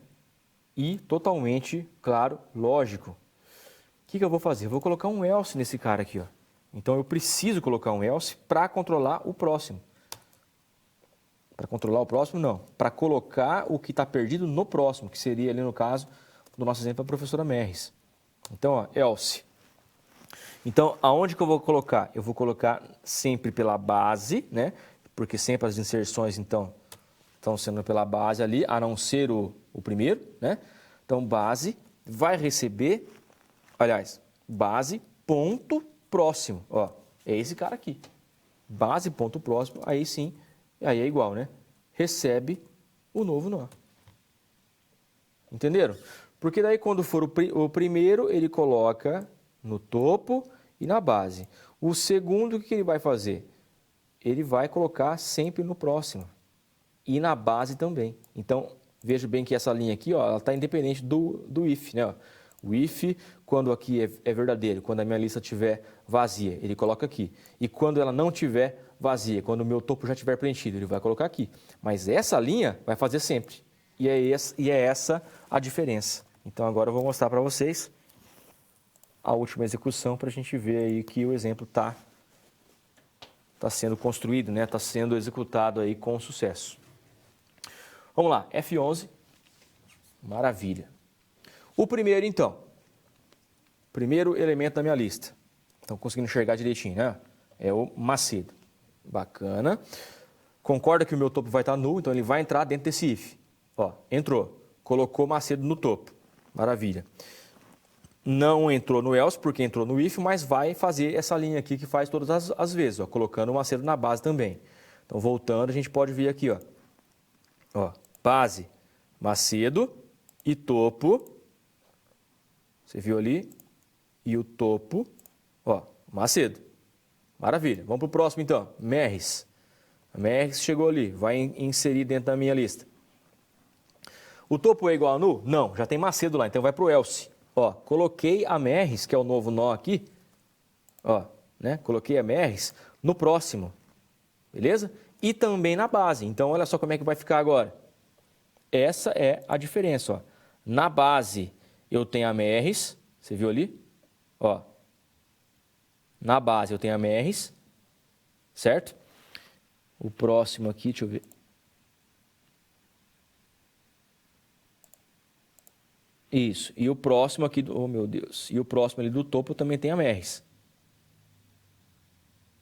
E totalmente, claro, lógico. O que eu vou fazer? Eu vou colocar um else nesse cara aqui, ó. Então, eu preciso colocar um else para controlar o próximo. Para controlar o próximo, não. Para colocar o que está perdido no próximo, que seria ali no caso do nosso exemplo a professora Merres. Então, ó, else. Então, aonde que eu vou colocar? Eu vou colocar sempre pela base, né? Porque sempre as inserções, então, estão sendo pela base ali, a não ser o primeiro, né? Então, base vai receber, aliás, base ponto próximo. Ó, é esse cara aqui. Base ponto próximo, aí sim. Aí é igual, né? Recebe o novo nó. Entenderam? Porque daí quando for o primeiro, ele coloca no topo e na base. O segundo, o que ele vai fazer? Ele vai colocar sempre no próximo. E na base também. Então, veja bem que essa linha aqui, ó, ela está independente do if, né? Ó. O if, quando aqui é verdadeiro, quando a minha lista estiver vazia, ele coloca aqui. E quando ela não estiver vazia, quando o meu topo já estiver preenchido, ele vai colocar aqui. Mas essa linha vai fazer sempre. E é essa a diferença. Então, agora eu vou mostrar para vocês a última execução para a gente ver aí que o exemplo está sendo construído, né? Está sendo executado aí com sucesso. Vamos lá, F11. Maravilha. O primeiro, então. Primeiro elemento da minha lista. Estão conseguindo enxergar direitinho, né? É o Macedo. Bacana. Concorda que o meu topo vai estar nulo, então ele vai entrar dentro desse if. Ó, entrou. Colocou Macedo no topo. Maravilha. Não entrou no else, porque entrou no if, mas vai fazer essa linha aqui que faz todas as vezes, ó, colocando o Macedo na base também. Então, voltando, a gente pode vir aqui, ó. Ó, base, Macedo e topo. Você viu ali? E o topo, ó, Macedo. Maravilha. Vamos para o próximo, então. Merres. A Merres chegou ali. Vai inserir dentro da minha lista. O topo é igual a null? Não, já tem Macedo lá, então vai para o else. Ó, coloquei a Merres, que é o novo nó aqui. Ó, né? Coloquei a Merres no próximo. Beleza? E também na base. Então, olha só como é que vai ficar agora. Essa é a diferença, ó. Na base, eu tenho a Merres. Você viu ali? Ó. Na base, eu tenho a Merres. Certo? O próximo aqui, deixa eu ver. Isso. E o próximo aqui, oh meu Deus. E o próximo ali do topo também tem a Merres.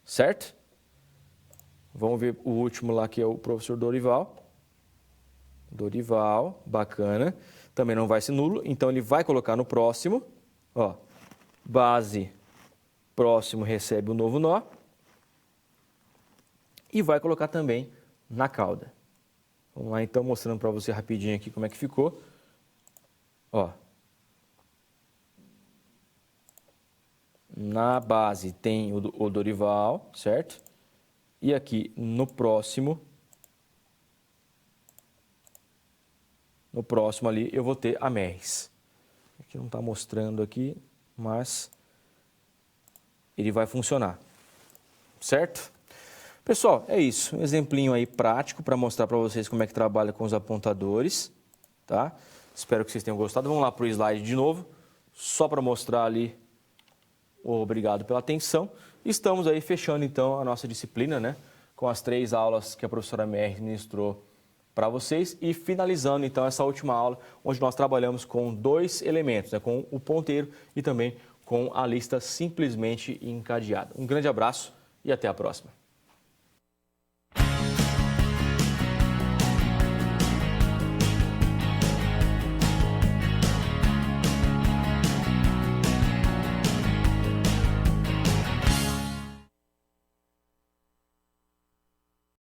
Certo? Vamos ver o último lá, que é o professor Dorival. Dorival, bacana. Também não vai ser nulo, então ele vai colocar no próximo. Ó, base, próximo recebe o novo nó. E vai colocar também na cauda. Vamos lá, então, mostrando para você rapidinho aqui como é que ficou. Ó. na base tem o Dorival, certo? E aqui no próximo ali eu vou ter a MERS. Aqui não está mostrando aqui, mas ele vai funcionar, certo? Pessoal, é isso. Um exemplinho aí prático para mostrar para vocês como é que trabalha com os apontadores, tá? Espero que vocês tenham gostado. Vamos lá para o slide de novo, só para mostrar ali. Obrigado pela atenção. Estamos aí fechando então a nossa disciplina, né? Com as 3 aulas que a professora Mer ministrou para vocês e finalizando então essa última aula, onde nós trabalhamos com 2 elementos, né? Com o ponteiro e também com a lista simplesmente encadeada. Um grande abraço e até a próxima.